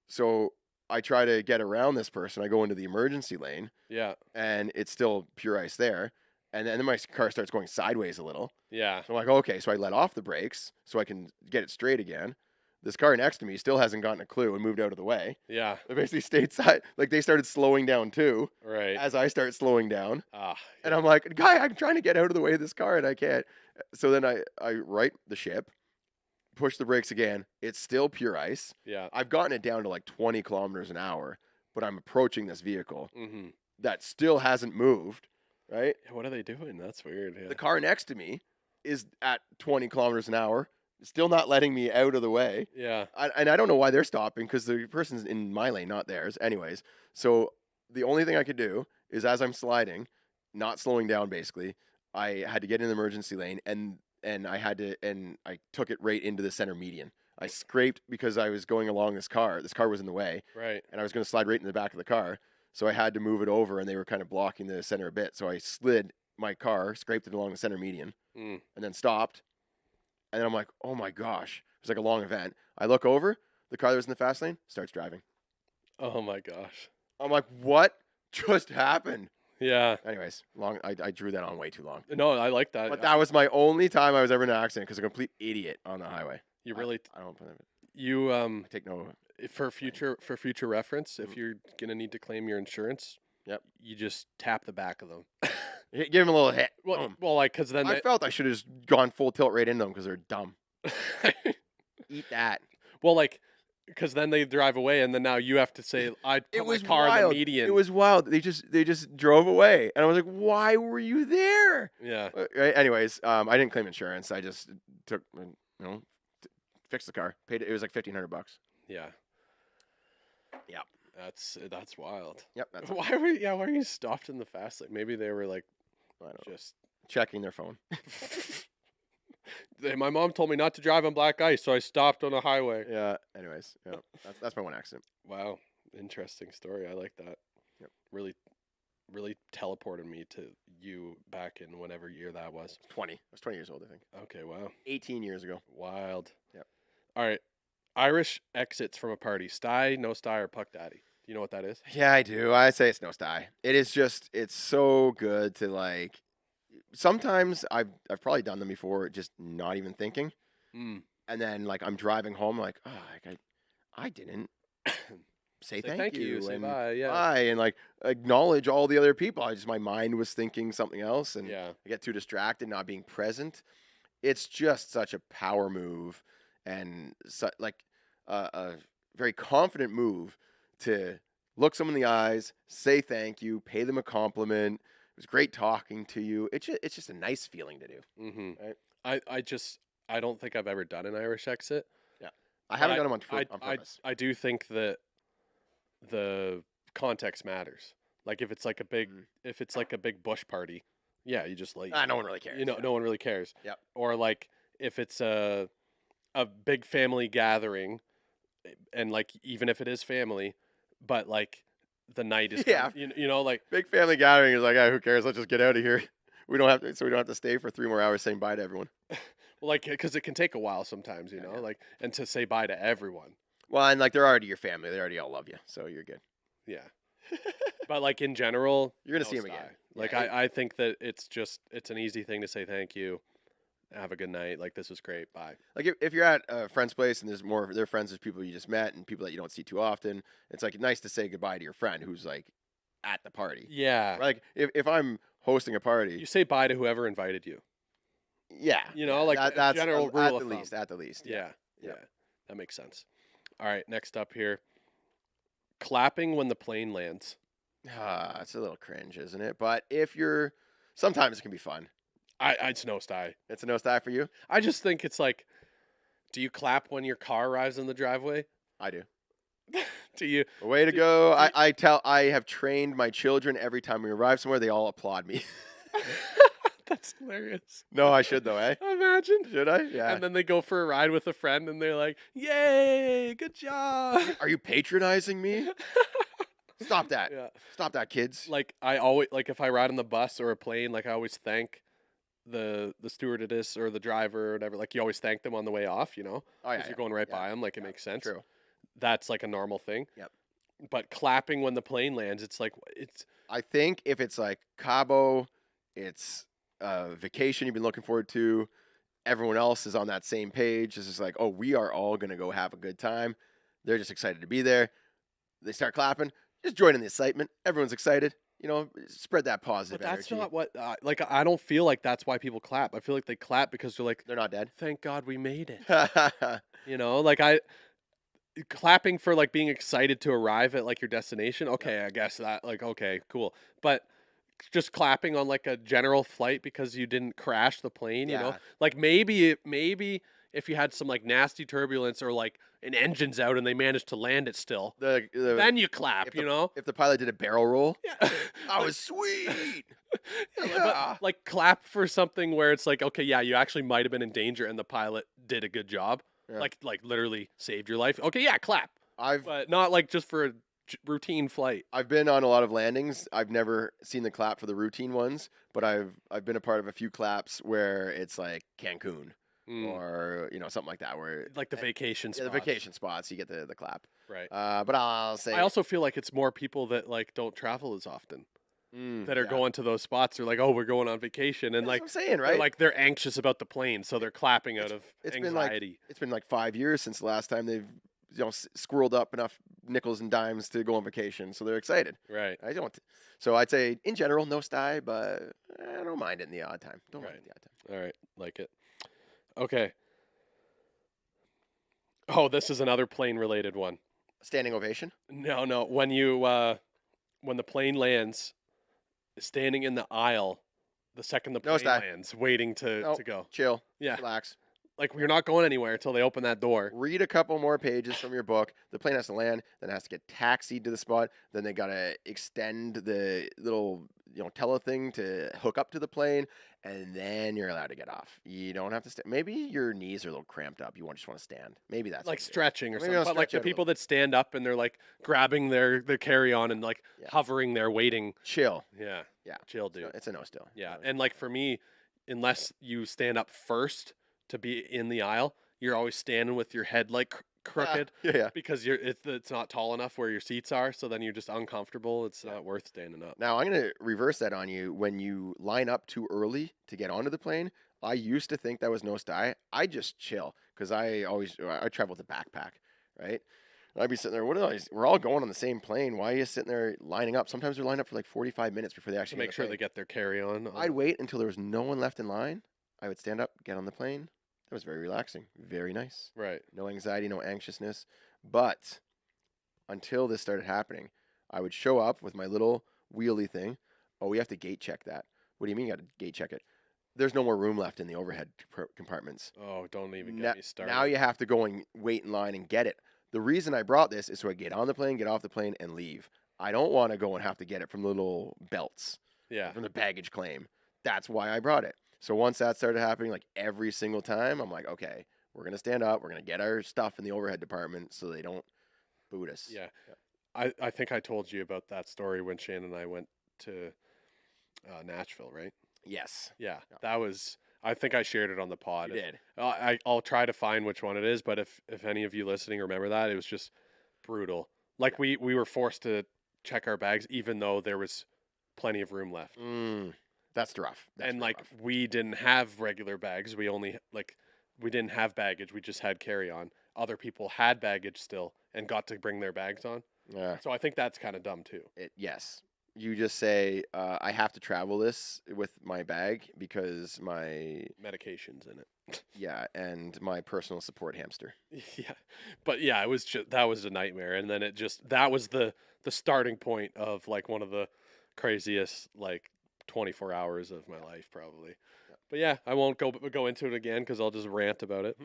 So I try to get around this person. I go into the emergency lane. Yeah. And it's still pure ice there. And then my car starts going sideways a little. Yeah. So I'm like, okay. So I let off the brakes so I can get it straight again. This car next to me still hasn't gotten a clue and moved out of the way. Yeah. They basically stayed side. Like they started slowing down too. Right. As I start slowing down. Yeah. And I'm like, guy, I'm trying to get out of the way of this car and I can't. So then I right the ship, push the brakes again. It's still pure ice. Yeah. I've gotten it down to like 20 kilometers an hour, but I'm approaching this vehicle that still hasn't moved. Right. Yeah, what are they doing? That's weird. Yeah. The car next to me is at 20 kilometers an hour, still not letting me out of the way. Yeah. And I don't know why they're stopping because the person's in my lane, not theirs. Anyways, so the only thing I could do is as I'm sliding, not slowing down. Basically, I had to get in the emergency lane, and I took it right into the center median. I scraped because I was going along this car. This car was in the way, Right. and I was going to slide right in the back of the car. So I had to move it over, and they were kind of blocking the center a bit. So I slid my car, scraped it along the center median, Mm. and then stopped. And then I'm like, oh my gosh, it was like a long event. I look over, the car that was in the fast lane starts driving. Oh my gosh. I'm like, what just happened? Yeah. Anyways, I drew that on way too long. No, I like that. But that was my only time I was ever in an accident because a complete idiot on the highway. You really I don't believe it. you I take no. for future reference, if you're gonna need to claim your insurance, Yep. you just tap the back of them. Give him a little hit. Well, Boom. well, like because then I felt I should have just gone full tilt right into them because they're dumb. Eat that. well, like because then they drive away, and then now you have to say, "I put my car in the median." It was wild. They just drove away, and I was like, "Why were you there?" yeah. Right? Anyways, I didn't claim insurance. I just took, fixed the car. Paid it. It was like $1,500. Yeah. Yep. That's wild. Yep. That's Why were you stopped in the fast lane? Maybe they were like I don't know. just. Checking their phone. My mom told me not to drive on black ice, so I stopped on a highway. Yeah. Anyways, yeah. That's my one accident. Wow, interesting story. I like that. Yep. Really teleported me to you back in whatever year that was. 20. I was 20 years old, I think. Okay, wow, 18 years ago. wild. Yep. All right, Irish exits from a party. Sty, no sty, or puck daddy. Do you know what that is? Yeah, I do. I say it's no sty. It is just. It's so good to like. Sometimes I've probably done them before, just not even thinking, Mm. and then like I'm driving home, like, oh, like I didn't say thank you, say and bye. Yeah. bye, and like acknowledge all the other people. My mind was thinking something else, and Yeah. I get too distracted, not being present. It's just such a power move, and like a very confident move to look someone in the eyes, say thank you, pay them a compliment. It was great talking to you. It's just a nice feeling to do. Mm-hmm. Right. I don't think I've ever done an Irish exit. I haven't But done them on purpose. I do think that the context matters. Like if it's like a big Mhm. if it's like a big bush party, yeah, you just like No one really cares. you know yeah. no one really cares. Yep. Or like if it's a big family gathering, and like even if it is family, but like the night is Yeah. you know like Big family gathering is like, who cares? Let's just get out of here. We don't have to stay for 3 more hours saying bye to everyone. like because it can take a while sometimes, you Yeah, know, yeah. like and to say bye to everyone. Well, and like they're already your family. They already all love you, so you're good. Yeah. But like in general, You're gonna no see 'em sty. again. Like Yeah, I think that it's an easy thing to say thank you, have a good night. Like this was great. Bye. Like if you're at a friend's place and there's more of their friends, there's people you just met and people that you don't see too often. It's like nice to say goodbye to your friend who's like at the party. Yeah. Like if I'm hosting a party, You say bye to whoever invited you. yeah, You know, yeah, like a that's general at rule the of least. thumb. At the least, Yeah. Yeah. That makes sense. All right, next up here. Clapping when the plane lands. It's a little cringe, isn't it? But sometimes it can be fun. It's no sty. It's a no sty for you. I just think it's like, do you clap when your car arrives in the driveway? I do. Do you? Way to Do- go! do you- I have trained my children every time we arrive somewhere. They all applaud me. That's hilarious. No, I should though, eh? Imagine. Should I? Yeah. And then they go for a ride with a friend and they're like, yay, good job. Are you patronizing me? Stop that! Yeah. Stop that, kids! Like I always like if I ride on the bus or a plane, like I always thank the stewardess or the driver or whatever. Like you always thank them on the way off, you know? Oh yeah, Because you're going right yeah, by them, like it yeah, makes sense. True. That's like a normal thing. Yep. But clapping when the plane lands, it's like it's I think if it's like Cabo, it's a vacation you've been looking forward to. Everyone else is on that same page. It's just like, oh, we are all gonna go have a good time. They're just excited to be there. They start clapping. Just join in the excitement. Everyone's excited. You know, spread that positive but that's energy. not what like I don't feel like that's why people clap. I feel like they clap because they're like, They're not dead. thank God we made it. Yeah, You know, like clapping for like being excited to arrive at like your destination. Okay, I guess that like okay, cool. But just clapping on like a general flight because you didn't crash the plane, you know? Like maybe if you had some like nasty turbulence or like an engine's out and they managed to land it still, The then you clap, if you the, know? if the pilot did a barrel roll, Yeah. I was sweet. Yeah, Yeah. but like clap for something where it's like, okay, yeah, you actually might have been in danger and the pilot did a good job. Yeah. Like literally saved your life. Okay, yeah, clap. I've But not like just for a routine flight. I've been on a lot of landings. I've never seen the clap for the routine ones, but I've been a part of a few claps where it's like Cancun or something like that, where Like the vacation yeah, the spots. vacation spots you get the clap. Right. But I'll say I also feel like it's more people that like don't travel as often that are yeah. going to those spots. They're like, oh, we're going on vacation, and That's like what I'm saying, right? they're anxious about the plane, so they're clapping out of it's anxiety. been like 5 years since the last time they've squirreled up enough nickels and dimes to go on vacation, so they're excited. Right. I don't. So I'd say in general, no sty, but I don't mind it in the odd time. Don't mind it in the odd time. All right. Like it. Okay. Oh, this is another plane related one. Standing ovation. No. When you when the plane lands, standing in the aisle, the second the plane Nosedive. lands, waiting to Nope. go. Chill. Yeah. Relax. Like you're not going anywhere until they open that door. Read a couple more pages from your book. The plane has to land, then it has to get taxied to the spot. Then they gotta extend the little tele thing to hook up to the plane, and then you're allowed to get off. You don't have to stand. Maybe your knees are a little cramped up. You just want to stand. Maybe that's Like what it is. stretching or Maybe something. I'll But like stretch the out a little. people that stand up and they're like grabbing their carry on and like Yeah. hovering there waiting. Chill. Yeah. Yeah. Chill, So dude. it's a no still. Yeah. No. And like for me, unless you stand up first to be in the aisle, you're always standing with your head like crooked Yeah. because it's not tall enough where your seats are. So then you're just uncomfortable. It's not worth standing up. Now I'm gonna reverse that on you. When you line up too early to get onto the plane, I used to think that was no sty. I just chill because I travel with a backpack, right? And I'd be sitting there. We're all going on the same plane. Why are you sitting there lining up? Sometimes they're lined up for like 45 minutes before they To actually make sure they get their carry on. I'd wait until there was no one left in line. I would stand up, get on the plane. That was very relaxing, very nice. Right. No anxiety, no anxiousness. But until this started happening, I would show up with my little wheelie thing. Oh, we have to gate check that. What do you mean you got to gate check it? There's no more room left in the overhead compartments. Oh, don't even get me started. Now you have to go and wait in line and get it. The reason I brought this is so I get on the plane, get off the plane, and leave. I don't want to go and have to get it from the little belts, Yeah. from the baggage claim. That's why I brought it. So once that started happening, like every single time, I'm like, okay, we're going to stand up. We're going to get our stuff in the overhead department so they don't boot us. Yeah. I think I told you about that story when Shane and I went to Nashville, right? Yes. Yeah. Yeah. That was, I think I shared it on the pod. You did. I'll try to find which one it is, but if any of you listening remember that, it was just brutal. Like we were forced to check our bags even though there was plenty of room left. That's rough. That's And real like rough. we didn't have regular bags. We didn't have baggage. We just had carry on. Other people had baggage still and got to bring their bags on. Yeah. So I think that's kind of dumb too. Yes. You just say, I have to travel this with my bag because my, Medications in it. yeah, and my personal support hamster. Yeah. But yeah, it was just that was a nightmare. And then that was the starting point of like one of the craziest like 24 hours of my life probably. Yeah. But yeah, I won't go into it again because I'll just rant about it.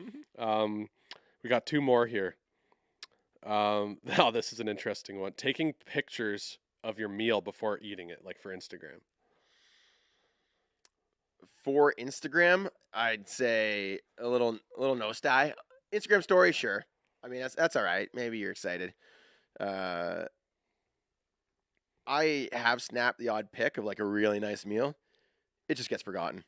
We got two more here. Now this is an interesting one. Taking pictures of your meal before eating it, like for Instagram. For Instagram, I'd say a little no sty. Instagram story, sure. I mean, that's all right. Maybe you're excited. I have snapped the odd pic of like a really nice meal. It just gets forgotten.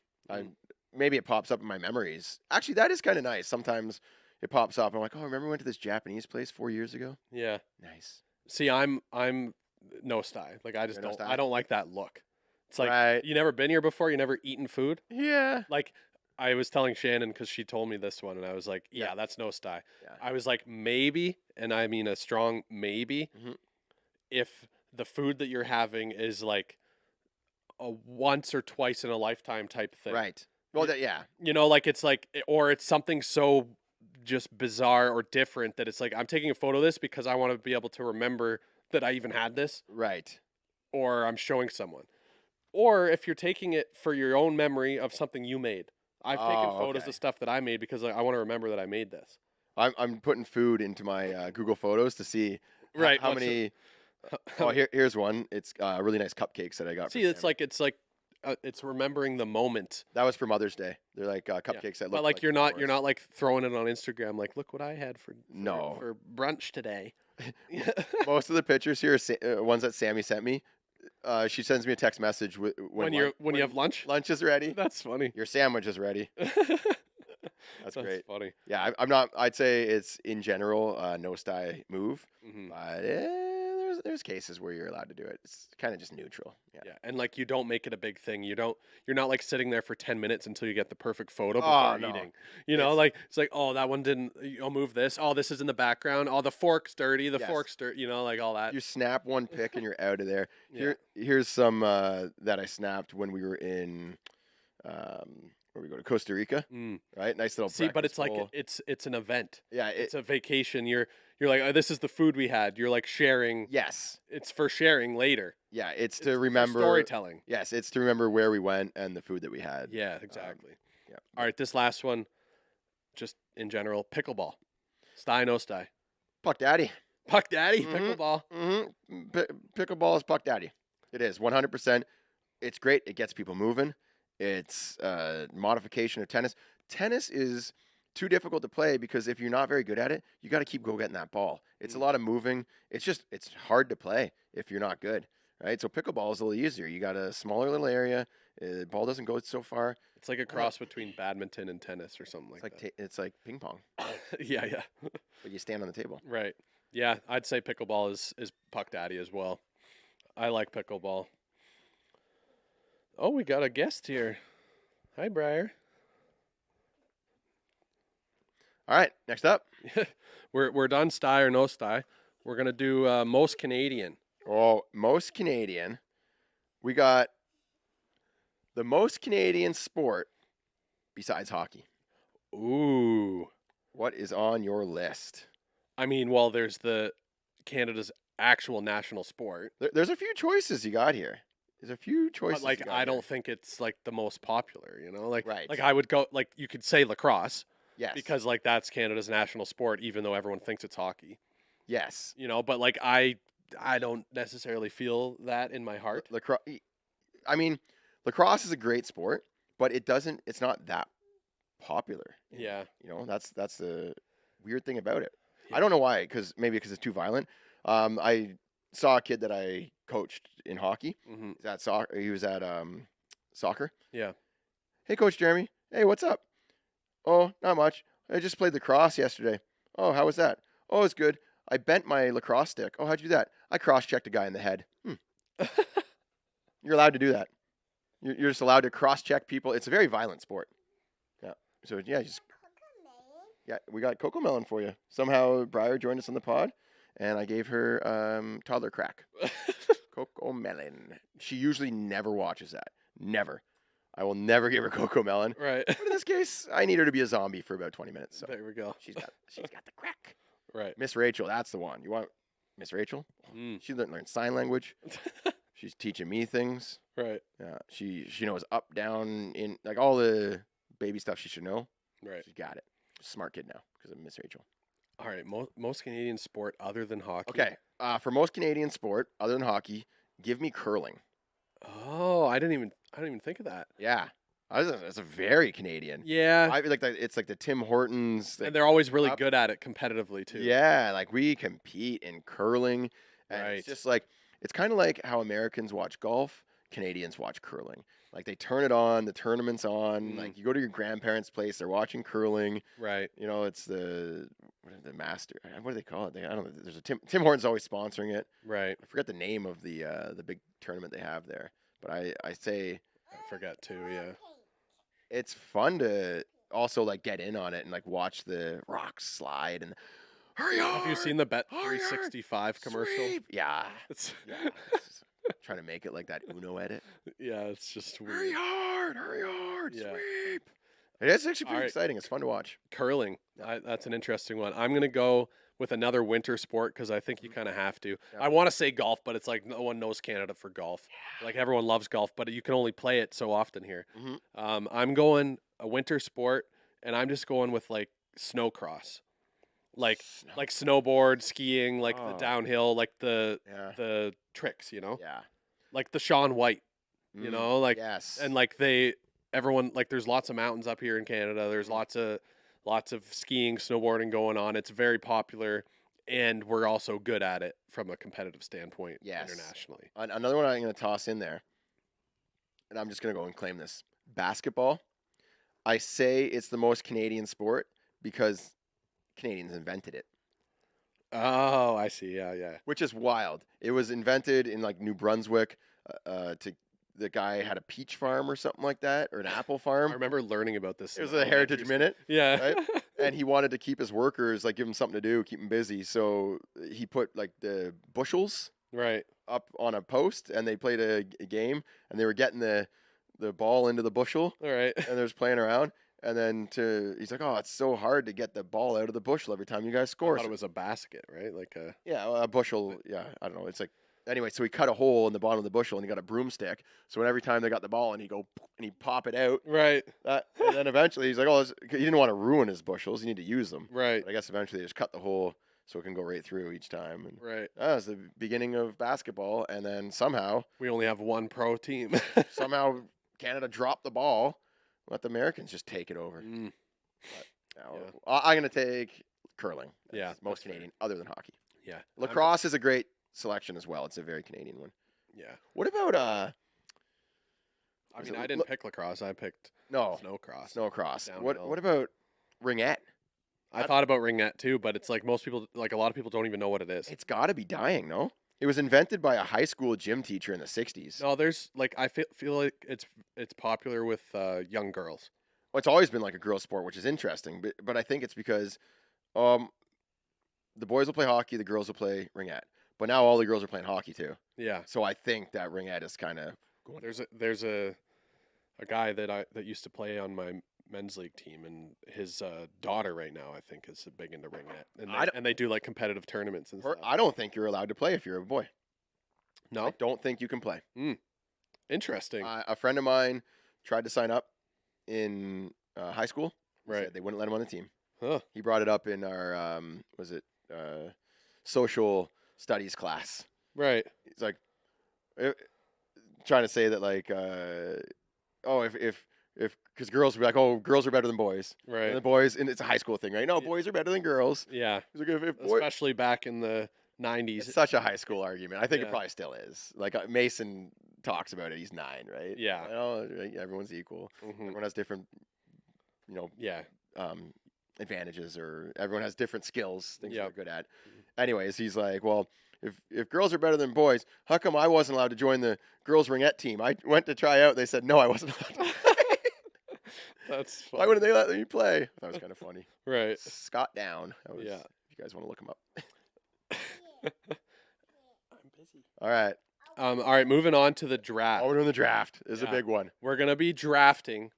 Maybe it pops up in my memories. Actually, that is kind of nice. Sometimes it pops up. I'm like, oh, remember we went to this Japanese place 4 years ago? Yeah. Nice. See, I'm no style. Like I just You're no don't. style? I don't like that look. It's like Right. you never been here before. You never eaten food. Yeah. Like I was telling Shannon because she told me this one, and I was like, yeah, Yeah. that's no style. Yeah. I was like, maybe, and I mean a strong maybe, Mhm. if the food that you're having is like a once or twice in a lifetime type thing. Right. Well, yeah. You know, like it's like, or it's something so just bizarre or different that it's like, I'm taking a photo of this because I want to be able to remember that I even had this, Right. or I'm showing someone. Or if you're taking it for your own memory of something you made. I've taken Oh, photos okay. of stuff that I made because I want to remember that I made this. I'm putting food into my Google Photos to see Right. how what's many. the- Here's one. It's really nice cupcakes that I got. See, for it's Sammy. like it's remembering the moment. That was for Mother's Day. They're like Yeah. cupcakes that But look like you're not flowers. like throwing it on Instagram. Like, look what I had No. for brunch today. Most of the pictures here are ones that Sammy sent me. She sends me a text message when you have lunch. lunch is ready. That's funny. Your sandwich is ready. That's great. funny. Yeah, I'm not. I'd say it's in general no style move, Hmm. but there's cases where you're allowed to do it. It's kind of just neutral. Yeah. Yeah, and like you don't make it a big thing. You're not like sitting there for 10 minutes until you get the perfect photo Oh, before no. eating. You know, It's- like it's like, oh, that one didn't. I'll move this. Oh, this is in the background. Oh, the fork's dirty. The Yes. fork's dirty. You know, like all that. You snap one pic and you're out of there. Yeah. Here's some that I snapped when we were in where we go to Costa Rica. Mm. Right, nice little. See, but it's breakfast like bowl. it's an event. Yeah, It's a vacation. You're like, oh, this is the food we had. You're like sharing. yes, It's for sharing later. yeah. It's It's to for remember storytelling. Yes, it's to remember where we went and the food that we had. Yeah, exactly. Yeah. All right, this last one, just in general, pickleball. Sty, no sty. Puck Daddy. Puck daddy, Mhm. pickleball. Pickleball is Puck Daddy. It is 100%. It's great. It gets people moving. It's a modification of tennis. Tennis is too difficult to play because if you're not very good at it, you got to keep getting that ball. It's a lot of moving. It's hard to play if you're not good, right? So pickleball is a little easier. You got a smaller little area. The ball doesn't go so far. It's like a cross between badminton and tennis or something like that. It's like ping pong, Yeah, yeah. but you stand on the table. Right. Yeah, I'd say pickleball is puck daddy as well. I like pickleball. Oh, we got a guest here. Hi, Briar. All right, next up. We're done sty or no sty. We're gonna do most Canadian. Oh, most Canadian. We got the most Canadian sport besides hockey. Ooh. What is on your list? I mean, well, there's the Canada's actual national sport, There's a few choices you got here. There's a few choices. but like you got I here. don't think it's like the most popular. You know, like Right. like I would go like you could say lacrosse Yes. because like that's Canada's national sport, even though everyone thinks it's hockey. yes. You know, but like I don't necessarily feel that in my heart. Lacrosse. I mean, lacrosse is a great sport, but it's not that popular. Yeah. You know, that's the weird thing about it. Yeah. I don't know why, maybe because it's too violent. I saw a kid that I coached in hockey. Hmm. He's at soccer. He was at soccer. Yeah. Hey, Coach Jeremy. Hey, what's up? Oh, not much. I just played lacrosse yesterday. Oh, how was that? Oh, it's good. I bent my lacrosse stick. Oh, how'd you do that? I cross-checked a guy in the head. You're allowed to do that. You're just allowed to cross-check people. It's a very violent sport. Yeah. So yeah, we got Coco Melon for you. Somehow Briar joined us on the pod, and I gave her toddler crack. Coco Melon. She usually never watches that. Never. I will never give her Coco Melon. Right. But in this case, I need her to be a zombie for about 20 minutes. So There we go. she's got the crack. Right. Miss Rachel, that's the one. You want Miss Rachel? Mm. She learned sign language. She's teaching me things. Right. Yeah, she knows up, down, in like all the baby stuff she should know. Right. She's got it. Smart kid now because of Miss Rachel. All right. Most Canadian sport other than hockey. Okay, for most Canadian sport other than hockey, give me curling. Oh, I didn't even think of that. Yeah, that's a very Canadian. Yeah. I like it's like the Tim Hortons. And they're always really up. good at it competitively too. Yeah, like we compete in curling, and Right. it's just like it's kind of like how Americans watch golf, Canadians watch curling. Like they turn it on, the tournament's on. Mm. Like you go to your grandparents' place, they're watching curling. Right. You know, it's the master. What do they call it? I don't know. There's a Tim Hortons always sponsoring it. Right. I forget the name of the big tournament they have there, but I say I forgot too. Yeah. it's fun to also like get in on it and like watch the rocks slide and hurry on. Have you seen the Bet hurry, 365 commercial? sweep. Yeah. It's Yeah. It's just trying to make it like that Uno edit. yeah. It's just Hurry weird. hard, Yeah. sweep. It is actually pretty Alright. exciting. It's fun to watch. Curling. That's an interesting one. I'm gonna go with another winter sport because I think you kind of have to. Yeah. I want to say golf, but it's like no one knows Canada for golf. Like everyone loves golf, but you can only play it so often here. Mhm. I'm going a winter sport, and I'm just going with like snowcross, like like snowboard, skiing, like the Oh. downhill, like the Yeah. tricks, you know, Yeah. like the Shaun White, you know, like Yes. and like everyone like there's lots of mountains up here in Canada. There's lots of skiing, snowboarding going on. It's very popular, and we're also good at it from a competitive standpoint Yes. internationally. Another one I'm going to toss in there, and I'm just going to go and claim this. Basketball. I say it's the most Canadian sport because Canadians invented it, Oh, I see. Yeah, yeah. which is wild. It was invented in like New Brunswick. To the guy had a peach farm or something like that, or an apple I farm. remember learning about this. It in was a Heritage elementary Minute. school. Yeah. Right? And he wanted to keep his workers, like give them something to do, keep them busy. So he put like the bushels Right. up on a post, and they played a game, and they were getting the ball into the bushel, All right. and they're just playing around. And then he's like, oh, it's so hard to get the ball out of the bushel every time you guys I score. thought it was a basket, right? Like a. Yeah, well, a bushel. Yeah, I don't know. It's like anyway. So he cut a hole in the bottom of the bushel, and he got a broomstick. So when every time they got the ball, and he pop it out. Right. And then eventually he's like, oh, he didn't want to ruin his bushels. You need to use them. Right. But I guess eventually they just cut the hole so it can go right through each time. And Right. that was the beginning of basketball. And then somehow We only have one pro team. Canada dropped the ball. Let the Americans just take it over. Mm, Now, Yeah. I'm going to take curling. Yeah, That's most that's fair. Canadian, other than hockey. yeah. Lacrosse is a great selection as well. It's a very Canadian one. Yeah. What about I Was mean, it I didn't pick lacrosse. I picked no snowcross. snowcross? Downhill. What about ringette? I thought about ringette too, but it's like most people, like a lot of people, don't even know what it is. It's got to be dying, no? It was invented by a high school gym teacher in the 60s. No, there's like I feel like it's popular with young girls. Well, it's always been like a girl sport, which is interesting. But I think it's because the boys will play hockey, the girls will play ringette. But now all the girls are playing hockey too. Yeah. So I think that ringette is kind of going. There's a guy that used to play on my men's league team, and his daughter right now I think is big into ringette, and they do like competitive tournaments and stuff. I don't think you're allowed to play if you're a boy. I No, don't think you can play. interesting. A friend of mine tried to sign up in high school. Right. Said they wouldn't let him on the team. Huh. He brought it up in our social studies class. Right. He's like trying to say that like if because girls would be like, oh, girls are better than boys. Right. And the boys, and it's a high school thing, right? No, boys are better than girls. Yeah. He's like, if boys, Especially back in the 90s. it's such a high school argument. I think it Yeah. probably still is. Like Mason talks about it. He's 9, right? Yeah. You know, right? Everyone's equal. Mhm. Everyone has different, Yeah. advantages, or everyone has different skills, things Yep. they're good at. Anyways, he's like, well, if girls are better than boys, how come I wasn't allowed to join the girls ringette team? I went to try out. They said no, I wasn't allowed to play. That's Why wouldn't they let me play? That was kind of funny. Right. Scott Down. That was, Yeah. if you guys want to look him up. I'm busy. All right. All right, moving on to the draft. Oh, we're doing the draft. This is Yeah. a big one. We're going to be drafting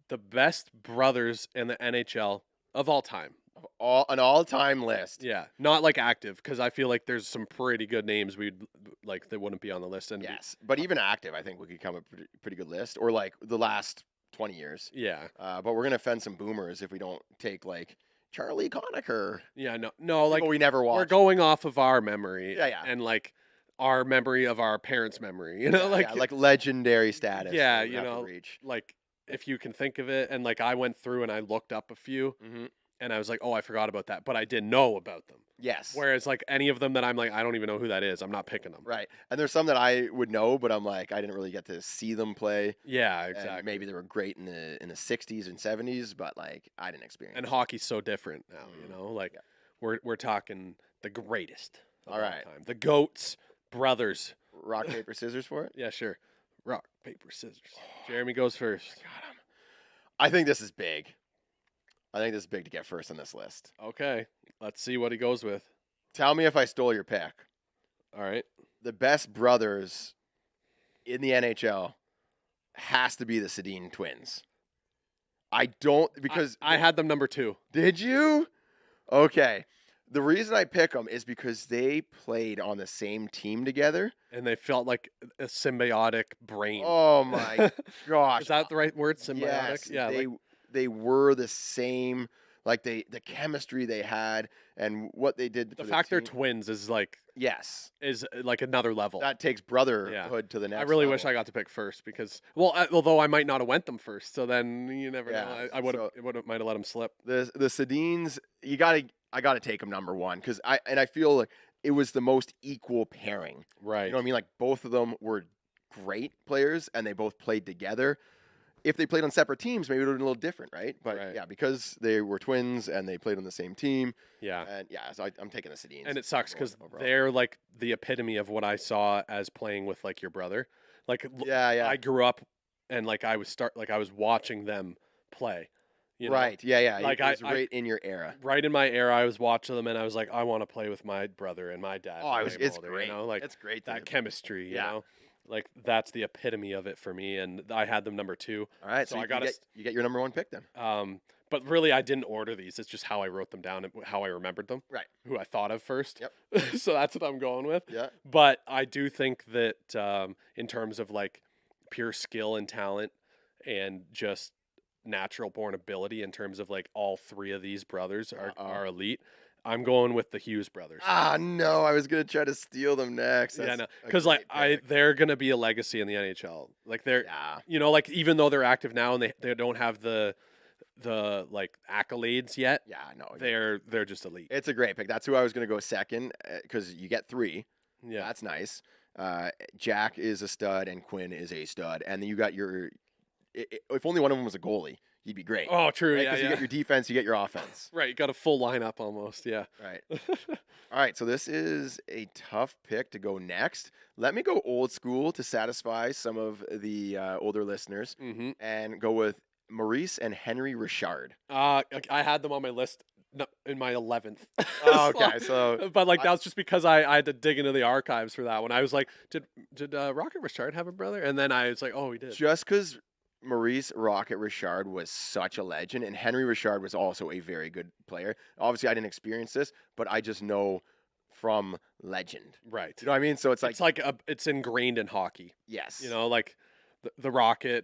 the best brothers in the NHL of all time. An all-time list. Yeah, not like active, because I feel like there's some pretty good names we'd like that wouldn't be on the list. And Yes, but even active, I think we could come up with a pretty good list, or like the last 20 years. yeah, But we're gonna offend some boomers if we don't take like Charlie Conacher. yeah, no, like People we never we're watched. going off of our memory, Yeah. and like our memory of our parents' memory, you know, like legendary status. Yeah, that we you have to know, reach. like if you can think of it, and like I went through and I looked up a few, Mm-hmm. and I was like, oh, I forgot about that, but I didn't know about them. Yes. Whereas like any of them that I'm like, I don't even know who that is. I'm not picking them. Right, and there's some that I would know, but I'm like, I didn't really get to see them play. Yeah, And exactly. maybe they were great in the 60s and 70s, but like I didn't experience. And it. hockey's so different now, you know. Like Yeah. we're talking the greatest. Of All all right. time. The goats, brothers. Rock paper scissors for it. Yeah, sure. Rock, paper, scissors. Jeremy goes first. Got him. I think this is big. I think this is big to get first on this list. Okay, let's see what he goes with. Tell me if I stole your pick. All right. The best brothers in the NHL has to be the Sedin twins. I don't because I had them number 2. Did you? Okay. The reason I pick them is because they played on the same team together. And they felt like a symbiotic brain. Oh my gosh. Is that the right word? Symbiotic? Yes, yeah. They they were the same. Like the chemistry they had and what they did. The for fact they're team. twins is like Yes, another level. that takes brotherhood to the next. I really level. wish I got to pick first because, although I might not have went them first, so then you never know. I would have, might have let them slip. The Sedins, I gotta take them number one because I feel like it was the most equal pairing. Right. You know what I mean? Like both of them were great players and they both played together. If they played on separate teams, maybe it would have been a little different, right? But yeah, because they were twins and they played on the same team. Yeah. And yeah, so I'm taking the Sedins. And it sucks because they're like the epitome of what I saw as playing with like your brother. Like, I grew up and like I was watching them play. You know? Right. Yeah. Like it was right in your era. Right in my era, I was watching them and I was like, I want to play with my brother and my dad. Oh, it's great. You know? Like it's great. That chemistry, you know? Like that's the epitome of it for me, and I had them number 2. All right, so you get your number 1 pick then. But really, I didn't order these. It's just how I wrote them down and how I remembered them. Right. Who I thought of first. Yep. So that's what I'm going with. Yeah. But I do think that in terms of like pure skill and talent and just natural born ability, in terms of like all 3 of these brothers are elite. I'm going with the Hughes brothers. Ah, no, I was gonna try to steal them next. Because like they're gonna be a legacy in the NHL. Like they're, you know, like even though they're active now and they don't have the like accolades yet. Yeah, no, they're just elite. It's a great pick. That's who I was gonna go second because you get 3. Yeah, that's nice. Jack is a stud and Quinn is a stud, and then you got your. If only one of them was a goalie, you'd be great. Oh, true. Right? Yeah, you get your defense, you get your offense. Right, you got a full lineup almost. Yeah. Right. All right, so this is a tough pick to go next. Let me go old school to satisfy some of the older listeners, and go with Maurice and Henry Richard. I had them on my list in my 11th. Oh, okay, so but like that was just because I had to dig into the archives for that one. I was like, did Rocket Richard have a brother? And then I was like, oh, he did. Just because Maurice Rocket Richard was such a legend, and Henry Richard was also a very good player. Obviously, I didn't experience this, but I just know from legend. Right. You know what I mean? So it's it's ingrained in hockey. Yes. You know, like the Rocket,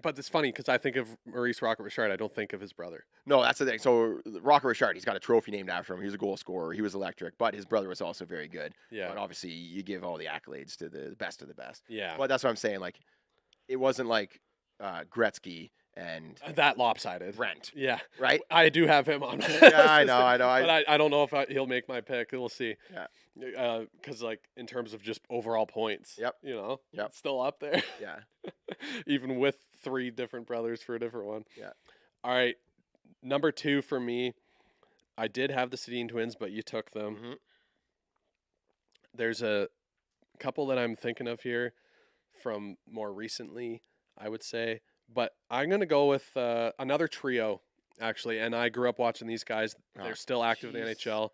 but it's funny because I think of Maurice Rocket Richard, I don't think of his brother. No, that's the thing. So Rocket Richard, he's got a trophy named after him. He was a goal scorer. He was electric, but his brother was also very good. Yeah. But obviously, you give all the accolades to the best of the best. Yeah. But that's what I'm saying. Like, it wasn't like Gretzky and that lopsided. Brent. Yeah. Right? I do have him on. Yeah, I know. But I don't know if he'll make my pick. We'll see. Yeah. Because like in terms of just overall points. Yep. You know. Yep. It's still up there. Yeah. Even with 3 different brothers for a different one. Yeah. All right. Number 2 for me. I did have the Sedin twins, but you took them. Mm-hmm. There's a couple that I'm thinking of here from more recently, I would say. But I'm going to go with another trio, actually. And I grew up watching these guys. They're still active in the NHL.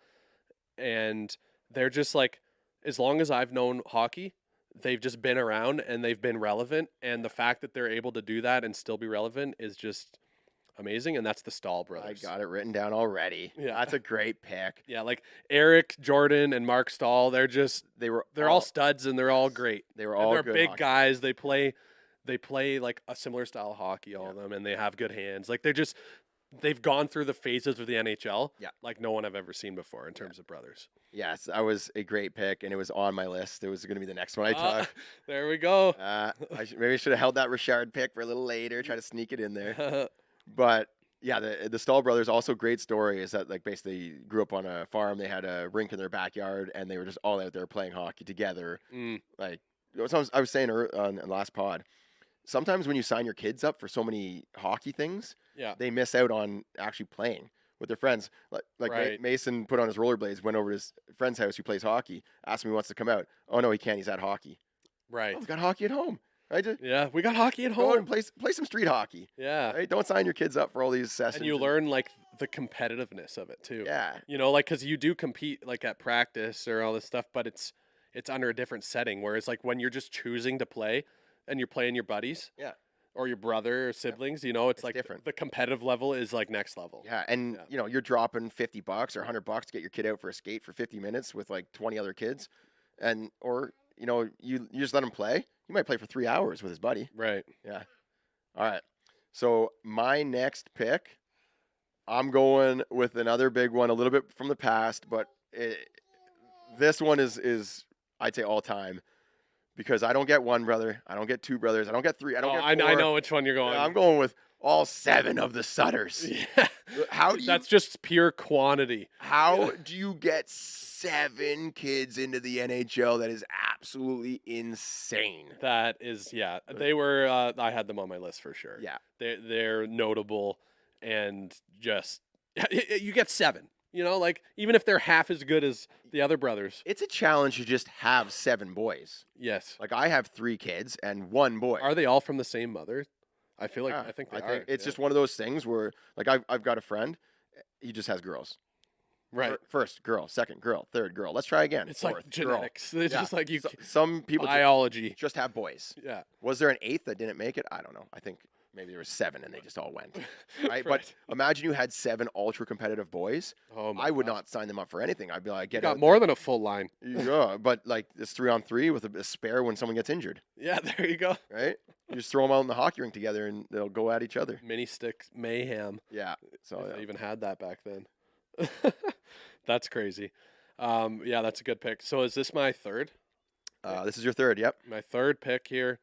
And they're just like, as long as I've known hockey, they've just been around and they've been relevant. And the fact that they're able to do that and still be relevant is just amazing. And that's the Stahl brothers. I got it written down already. Yeah. That's a great pick. Yeah, like Eric Jordan and Mark Stahl, they're all studs and they're all great. They were all they're good big hockey. guys. They play like a similar style of hockey, all of them, and they have good hands. Like they've gone through the phases of the NHL like no one I've ever seen before in terms of brothers. Yes, that was a great pick, and it was on my list. It was going to be the next one I took. There we go. Maybe I should have held that Richard pick for a little later, try to sneak it in there. But yeah, the Stahl brothers, also great story is that like basically grew up on a farm. They had a rink in their backyard, and they were just all out there playing hockey together. Like I was saying on the last pod, sometimes when you sign your kids up for so many hockey things, they miss out on actually playing with their friends. Like right. Mason put on his rollerblades, went over to his friend's house who plays hockey, asked him if he wants to come out. Oh no, he can't. He's at hockey. Right. Oh, we got hockey at home. Right? Yeah, we got hockey at Go out home. and play some street hockey. Yeah. Right? Don't sign your kids up for all these sessions. And you learn like the competitiveness of it too. Yeah. You know, like because you do compete like at practice or all this stuff, but it's under a different setting. Whereas like when you're just choosing to play and you're playing your buddies. Yeah. Or your brother or siblings, you know, it's like different. The competitive level is like next level. Yeah, and you know, you're dropping $50 or $100 to get your kid out for a skate for 50 minutes with like 20 other kids, or you know, you just let him play. You might play for 3 hours with his buddy. Right. Yeah. All right. So my next pick, I'm going with another big one, a little bit from the past, but this one is I'd say all time because I don't get one brother, I don't get two brothers, I don't get three, I don't get four. I know which one you're going. I'm going with all 7 of the Sutters. Yeah. How do you? That's just pure quantity. How do you get 7 kids into the NHL? That is absolutely insane. That is, yeah. They were. I had them on my list for sure. Yeah. They're notable, and just you get 7. You know, like even if they're half as good as the other brothers. It's a challenge to just have 7 boys. Yes. Like I have 3 kids and 1 boy. Are they all from the same mother? I feel like Yeah, I think they are. it's yeah. just one of those things where, like, I've got a friend. He just has girls. right. First girl, second girl, third girl. Let's try again. It's Fourth, like girl. genetics. It's Yeah. just like you. Some people Biology. just have boys. Yeah. Was there an 8th that didn't make it? I don't know. I think maybe there was 7 and they just all went. Right? But Right. imagine you had 7 ultra competitive boys. Oh my I would gosh. not sign them up for anything. I'd be like, You get got out more than a full line. Yeah, but like it's 3-on-3 with a spare when someone gets injured, Yeah, there you go. right? You just throw them out in the hockey rink together and they'll go at each other. Mini sticks mayhem. Yeah. So If yeah. they even had that back then. That's crazy. Yeah, that's a good pick. So is this my third? This is your third. Yep. My third pick here.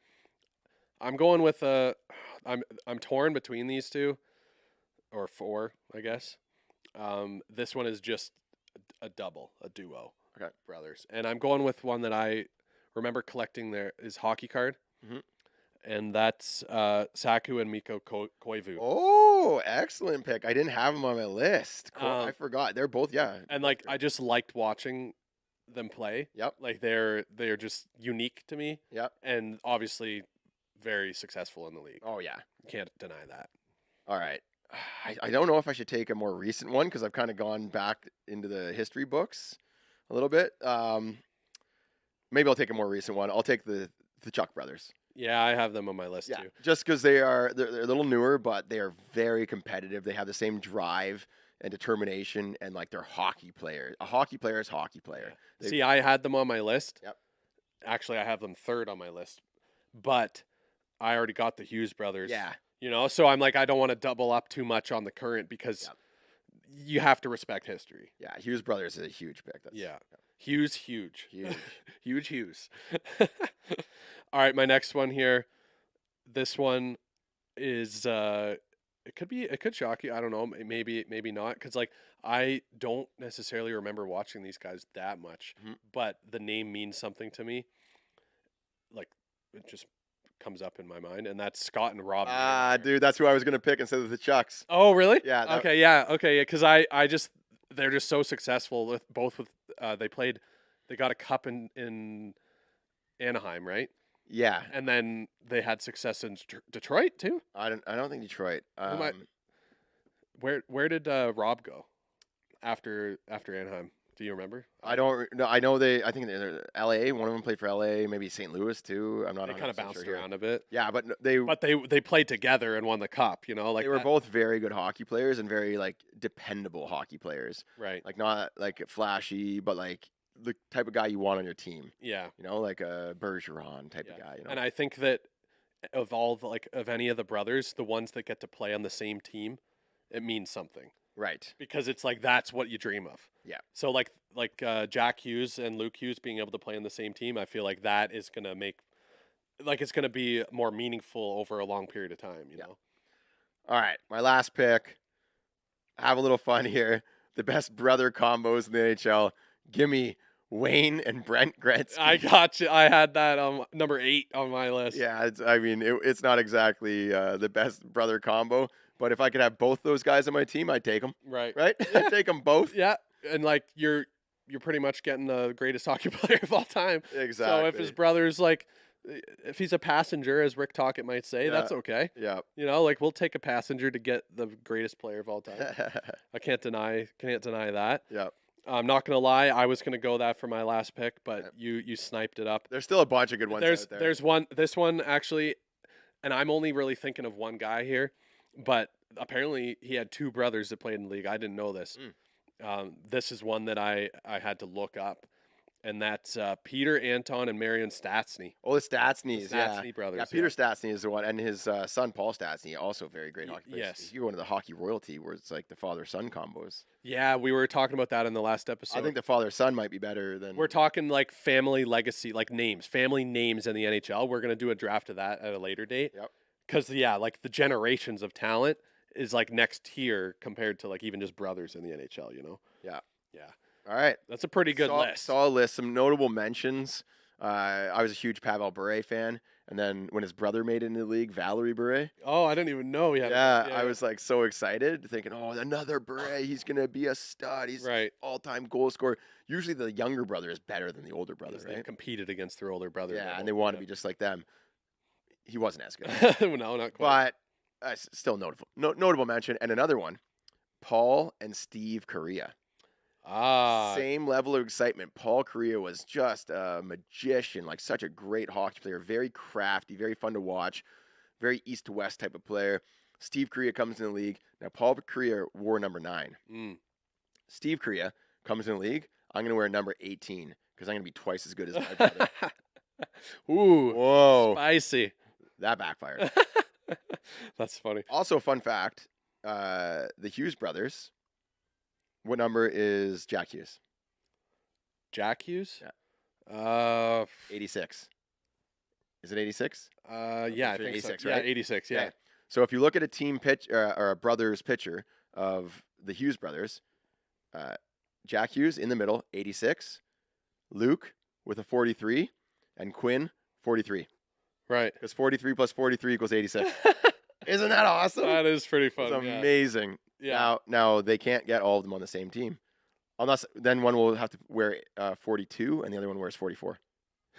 I'm going with I'm torn between these two, or 4, I guess. This one is just a double, a duo. Okay. Brothers, and I'm going with one that I remember collecting his hockey card, Mhm. and that's Saku and Mikko Koivu. Oh, excellent pick. I didn't have them on my list. Cool. I Um, forgot. They're both, yeah. And like I just liked watching them play. Yep. Like they're just unique to me, Yep. and obviously very successful in the league. Oh, yeah. Can't deny that. All right. I don't know if I should take a more recent one because I've kind of gone back into the history books a little bit. Maybe I'll take a more recent one. I'll take the Chuck brothers. Yeah, I have them on my list Yeah, too. just because they're a little newer, but they are very competitive. They have the same drive and determination, and like they're hockey players. A hockey player is a hockey player. They- See, I had them on my list. Yep. Actually, I have them third on my list, but I already got the Hughes brothers. Yeah, You know, so I'm like, I don't want to double up too much on the current because Yep. you have to respect history. yeah. Hughes brothers is a huge pick. That's, Yeah. Hughes, huge. huge. Huge Hughes. All right, my next one here. This one is it could shock you. I don't know. Maybe not, because like I don't necessarily remember watching these guys that much, Mhm. but the name means something to me. Like it just comes up in my mind, and that's Scott and Rob. Dude, that's who I was gonna pick instead of the Chucks. Oh, really? Yeah, that- Okay. Yeah. Okay. Because I just they're just so successful with both with they got a cup in Anaheim, right? Yeah, And then they had success in Detroit too. I don't think Detroit. Who might- Where did Rob go after Anaheim? Do you remember? I don't know. I know I think they're L.A. One of them played for L.A. Maybe St. Louis too. I'm not. They kind of 100% bounced sure here. around a bit, Yeah, but but they played together and won the cup. You know, like they were that- both very good hockey players and very like dependable hockey players. right. Like not like flashy, but like the type of guy you want on your team. Yeah. You know, like a Bergeron type of Yeah. guy. You know, And I think that of all the of any of the brothers, the ones that get to play on the same team, it means something. right? Because it's like that's what you dream of. Yeah. So like Jack Hughes and Luke Hughes being able to play on the same team, I feel like that is gonna make it's gonna be more meaningful over a long period of time. You Yeah. know. All right, my last pick. Have a little fun here. The best brother combos in the NHL. Give me Wayne and Brent Gretzky. I got you. I had that number 8 on my list. Yeah, it's not exactly the best brother combo, but if I could have both those guys on my team, I'd take them. Right. Right? I'd take them both. Yeah. And like you're pretty much getting the greatest hockey player of all time. Exactly. So if his brother's like, if he's a passenger, as Rick Tocchet might say, Yeah. that's okay. Yeah. You know, like we'll take a passenger to get the greatest player of all time. I can't deny that. Yeah. I'm not gonna lie, I was gonna go that for my last pick, but Yep. you sniped it up. There's still a bunch of good ones out there. There's this one actually, and I'm only really thinking of one guy here, but apparently he had 2 brothers that played in the league. I didn't know this. This is one that I had to look up, and that's Peter, Anton, and Marion Stastny. Oh, the Stastnys, The yeah. Stastny brothers. Yeah, Peter Stastny is the one, and his son Paul Stastny, also very great Y- hockey player. yes. You go into the hockey royalty where it's like the father-son combos. Yeah, we were talking about that in the last episode. I think the father-son might be better than. We're talking like family legacy, like names, family names in the NHL. We're gonna do a draft of that at a later date. Yep. Because like the generations of talent is like next tier compared to like even just brothers in the NHL. Yeah. Yeah. All right. That's a pretty good list. Solid list. Some notable mentions. I was a huge Pavel Bure fan, and then when his brother made it into the league, Valerie Bure. Oh, I didn't even know. Yeah, I was like so excited, thinking, "Oh, another Bure! He's gonna be a stud. He's right. all-time goal scorer." Usually, the younger brother is better than the older brother, They right? competed against their older brother. Yeah, and they want to be just like them. He wasn't as good, No, not quite. but still notable mention. And another one, Paul and Steve Correa. Same level of excitement. Paul Correa was just a magician, like such a great hockey player, very crafty, very fun to watch, very east to west type of player. Steve Correa comes in the league. Now, Paul Correa wore number 9. Steve Correa comes in the league. I'm going to wear number 18 because I'm going to be twice as good as my brother. Ooh, Whoa. spicy. That backfired. That's funny. Also, fun fact, the Hughes brothers, what number is Jack Hughes? Jack Hughes? Yeah. 86. Is it 86? Yeah, I sure think 86, so. right? Yeah, 86, yeah. Okay. So if you look at a team pitch or a brother's picture of the Hughes brothers, Jack Hughes in the middle, 86, Luke with a 43, and Quinn, 43. Right. Because 43 plus 43 equals 86. Isn't that awesome? That is pretty It's fun. amazing. Yeah. Now they can't get all of them on the same team. Unless then one will have to wear 42 and the other one wears 44.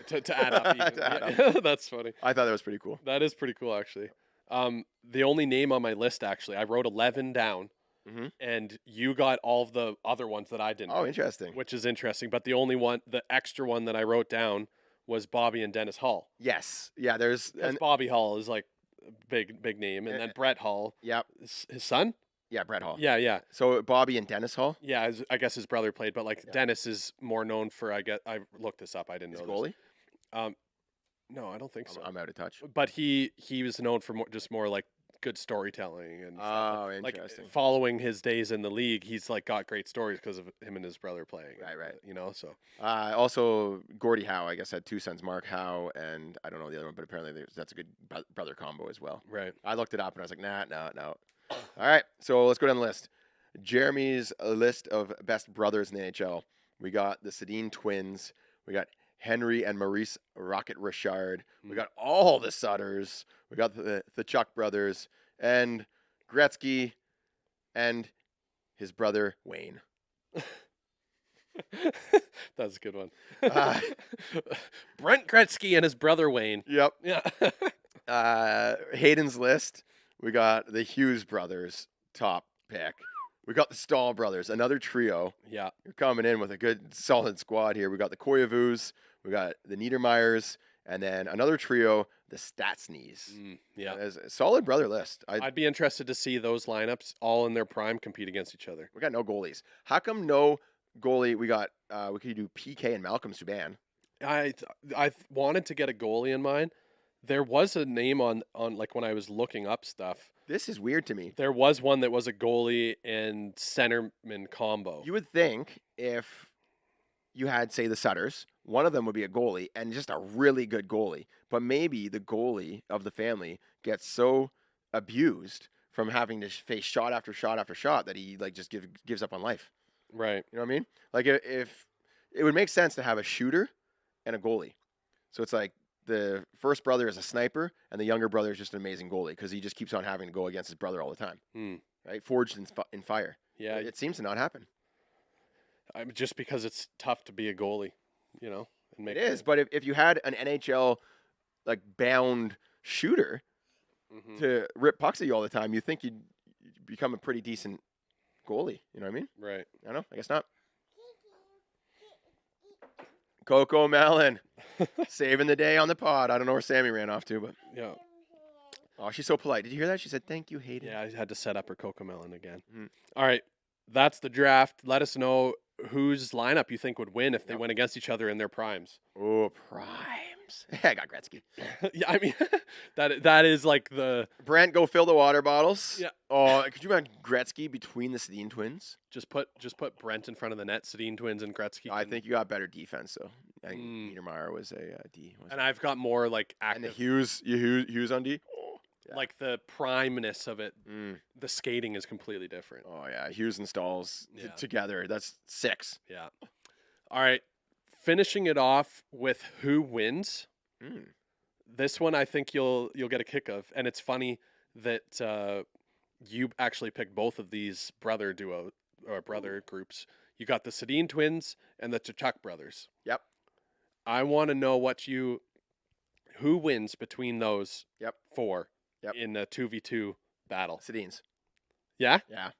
To add up. Even. To add Yeah. That's funny. I thought that was pretty cool. That is pretty cool, actually. The only name on my list, actually, I wrote 11 down, Mhm. and you got all of the other ones that I didn't. Oh, interesting. Which is interesting. But the extra one that I wrote down was Bobby and Dennis Hall. Yes. Yeah, there's Because Bobby Hall is like a big name, and then Brett Hall, yep. his son. Yeah, Brett Hall. Yeah. So Bobby and Dennis Hall? Yeah, I guess his brother played, but like Dennis is more known for I looked this up. I didn't Is know goalie? This. No, I don't think so. I'm out of touch. But he was known for more like good storytelling and stuff. Oh, Like interesting. following his days in the league, he's like got great stories because of him and his brother playing. Right. So Also, Gordie Howe, I guess, had 2 sons, Mark Howe, and I don't know the other one, but apparently that's a good brother combo as well. right. I looked it up and I was like, no. All right, so let's go down the list. Jeremy's list of best brothers in the NHL. We got the Sedin twins. We got Henry and Maurice Rocket Richard. We got all the Sutters. We got the Chuck brothers and Gretzky and his brother Wayne. That's a good one. Uh, Brent Gretzky and his brother Wayne. Yep. Yeah. Haden's list. We got the Hughes brothers, top pick. We got the Stahl brothers, another trio. Yeah. You're coming in with a good, solid squad here. We got the Koyavus, we got the Niedermeyers, and then another trio, the Statsnys. Yeah. It's a solid brother list. I'd be interested to see those lineups all in their prime compete against each other. We got no goalies. How come no goalie? We got we could do PK and Malcolm Subban. I wanted to get a goalie in mind. There was a name on like when I was looking up stuff. This is weird to me. There was one that was a goalie and centerman combo. You would think if you had, say, the Sutters, one of them would be a goalie and just a really good goalie. But maybe the goalie of the family gets so abused from having to face shot after shot after shot that he like just gives up on life. Right. You know what I mean? Like if it would make sense to have a shooter and a goalie. So it's like the first brother is a sniper and the younger brother is just an amazing goalie because he just keeps on having to go against his brother all the time. Right? Forged in fire. Yeah. It seems to not happen. Just because it's tough to be a goalie, and It is, but if you had an NHL like bound shooter to rip pucks at you all the time, you think you'd become a pretty decent goalie. You know what I mean? Right. I don't know. I guess not. Coco Mellon saving the day on the pod. I don't know where Sammy ran off to, but Yeah. oh, she's so polite. Did you hear that? She said, "Thank you, Haden." Yeah, I had to set up her Cocomelon again. Mhm. All right. That's the draft. Let us know whose lineup you think would win if they Yep. went against each other in their primes. Oh, primes. I got Gretzky. Yeah, I mean that is like the Brant, go fill the water bottles. Yeah. Oh, could you imagine Gretzky between the Sedin twins? just put Brent in front of the net, Sedin twins and Gretzky. I can- think you got better defense though. I think Mm. Niedermayer was a D. and I've got more like And the active, Hughes on D. Oh, yeah. like the primeness of it. Mm. The skating is completely different. Oh yeah, Hughes and Stalls Yeah. together. That's 6. Yeah. All right. Finishing it off with who wins. Mm. This one I think you'll get a kick of, and it's funny that you actually picked both of these brother duo or brother groups. You got the Sedin twins and the Tkachuk brothers. Yep. I want to know who wins between those Yep. 4 Yep. in a 2v2 battle. Sedins. Yeah? Yeah.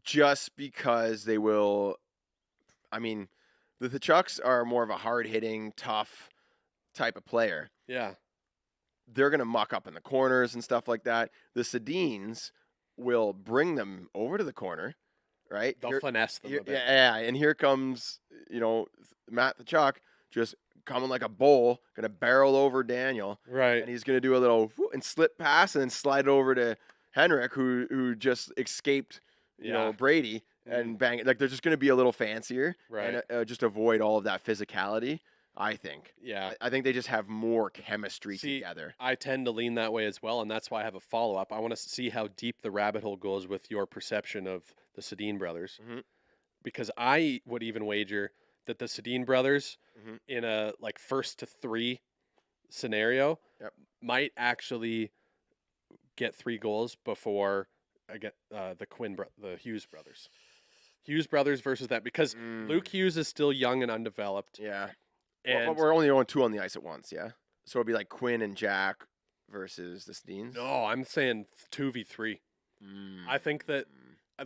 Just because they will. I mean, the Tkachuks are more of a hard-hitting, tough type of player. Yeah. They're going to muck up in the corners and stuff like that. The Sedins will bring them over to the corner, right? They'll Here- finesse them here- a bit. yeah, and here comes, Matt Tkachuk just coming like a bull, going to barrel over Daniel, Right. and he's going to do a little and slip pass and then slide it over to Henrik, who just escaped, Yeah. Brady, and bang it. Like, they're just going to be a little fancier Right. and just avoid all of that physicality, I think. Yeah. I think they just have more chemistry See, together. I tend to lean that way as well, and that's why I have a follow up. I want to see how deep the rabbit hole goes with your perception of the Sedin brothers, Mhm. because I would even wager that the Sedin brothers, Mhm. in a like 1st to 3 scenario, Yep. might actually get 3 goals before I get the Hughes brothers. Hughes brothers versus that, because Luke Hughes is still young and undeveloped, Yeah. and Well, we're only on 2 on the ice at once, yeah? So it'd be like Quinn and Jack versus the Sedins? no, I'm saying 2v3. Mm. I think that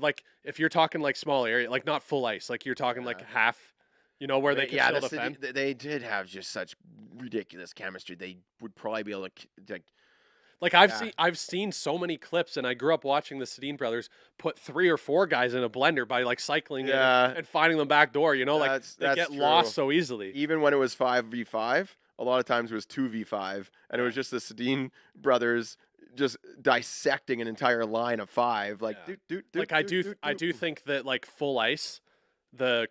like if you're talking like small area, like not full ice, like you're talking like Yeah. half, where they can yeah, still the defend. they did have just such ridiculous chemistry. They would probably be able to, Like Yeah. I've seen so many clips, and I grew up watching the Sedin brothers put 3 or 4 guys in a blender by like cycling in Yeah. and finding them back door. Like That's- they that's get true. lost so easily. even when it was 5v5, a lot of times it was 2v5, and it was just the Sedin brothers just dissecting an entire line of 5. Like, Yeah. doot, I doot, do doot. think that like full ice, the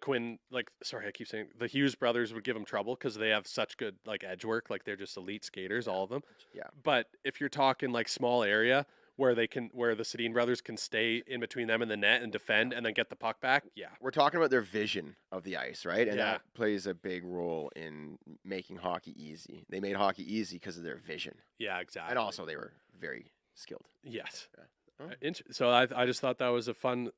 I keep saying the Hughes brothers would give them trouble because they have such good like edge work. Like they're just elite skaters, all of them. Yeah. But if you're talking like small area where the Sedin brothers can stay in between them and the net and defend and then get the puck back, yeah. We're talking about their vision of the ice, right? And Yeah. that plays a big role in making hockey easy. They made hockey easy because of their vision. Yeah, exactly. And also, they were very skilled. yes. Yeah. Oh. So I just thought that was a fun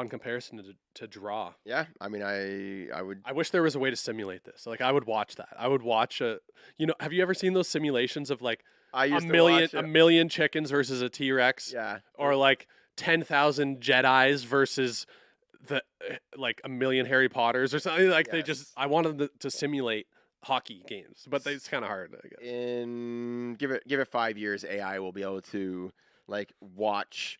comparison to draw. Yeah, I mean, I would. I wish there was a way to simulate this. Like I would watch that. I would watch have you ever seen those simulations of like I a used to million watch it. chickens versus a T-Rex, Yeah. or like 10,000 Jedis versus the like a million Harry Potters or something? Like they just Yes. I wanted to simulate hockey games, but it's kind of hard, I guess. Give it 5 years, AI will be able to like watch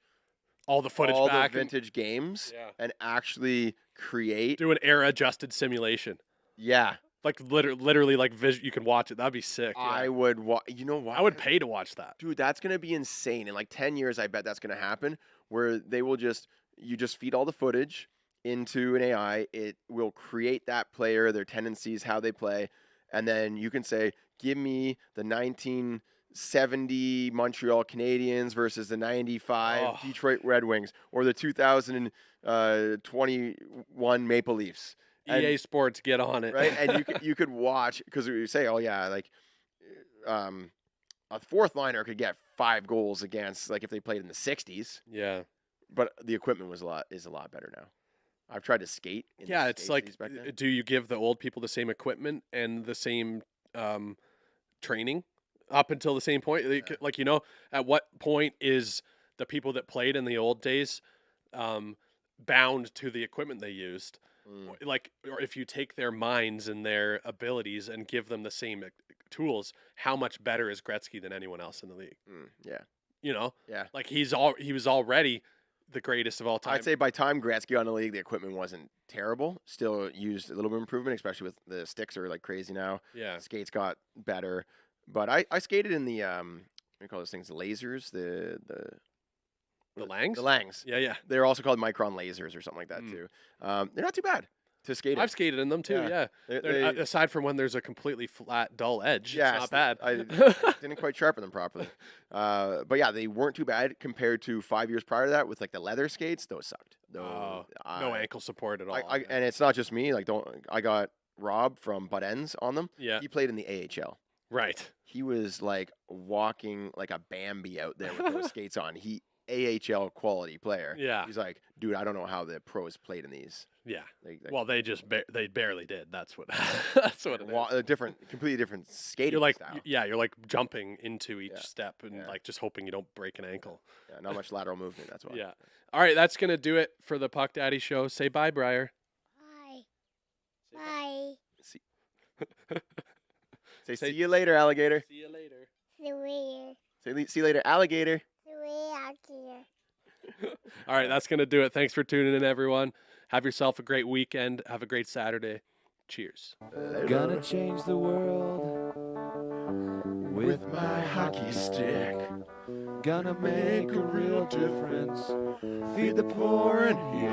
All the footage all back the vintage games Yeah. and actually create. do an era adjusted simulation. Yeah, Like literally like you can watch it. That'd be sick. Yeah. I would. You know what? I would pay to watch that. Dude, that's gonna be insane. In like 10 years, I bet that's gonna happen. Where they will you just feed all the footage into an AI. It will create that player, their tendencies, how they play, and then you can say, "Give me the 1970 Montreal Canadiens versus the 95 Oh. Detroit Red Wings, or the 2021 Maple Leafs." And- EA Sports, get on it. Right, and you could watch, because you say, "Oh yeah, like a 4th liner could get 5 goals against, like, if they played in the 60s, yeah. but the equipment is a lot better now." I've tried to skate. In the Yeah, it's skate like, cities back then. do you give the old people the same equipment and the same training up until the same point? Like, at what point is the people that played in the old days bound to the equipment they used? Mm. Like, or if you take their minds and their abilities and give them the same tools, how much better is Gretzky than anyone else in the league? Yeah, You know, yeah, like he was already the greatest of all time. I'd say by time Gretzky got in the league, the equipment wasn't terrible. Still used a little bit of improvement, especially with the sticks are like crazy now. yeah. Skates got better. But I skated in the what do you call those things? The lasers, The Langs? the Langs. Yeah, yeah. They're also called micron lasers or something like that too. They're not too bad to skate in. I've skated in them too. Yeah. Yeah. They- Aside from when there's a completely flat, dull edge, Yes, it's not bad. I didn't quite sharpen them properly. But yeah, they weren't too bad compared to 5 years prior to that with like the leather skates. Those sucked. no ankle support at all. And it's not just me. Like, I got Rob from Butt Ends on them. yeah. He played in the AHL. Right. He was like walking like a Bambi out there with those skates on. AHL quality player. Yeah. He's like, dude, I don't know how the pros played in these. Yeah. Like, Well, they just they barely did. That's what that's what it is. completely different skating You're like style. you're like jumping into each Yeah. step and Yeah. like just hoping you don't break an ankle. Yeah, not much lateral movement. That's why. Yeah. All right, that's gonna do it for the Puck Daddy show. Say bye, Briar. Bye. Bye. Say see you later, alligator. See you later. See you later, alligator. All right, that's gonna do it. Thanks for tuning in, everyone. Have yourself a great weekend. Have a great Saturday. Cheers. Gonna change the world With my hockey stick. Gonna make a real difference. Feed the poor and heal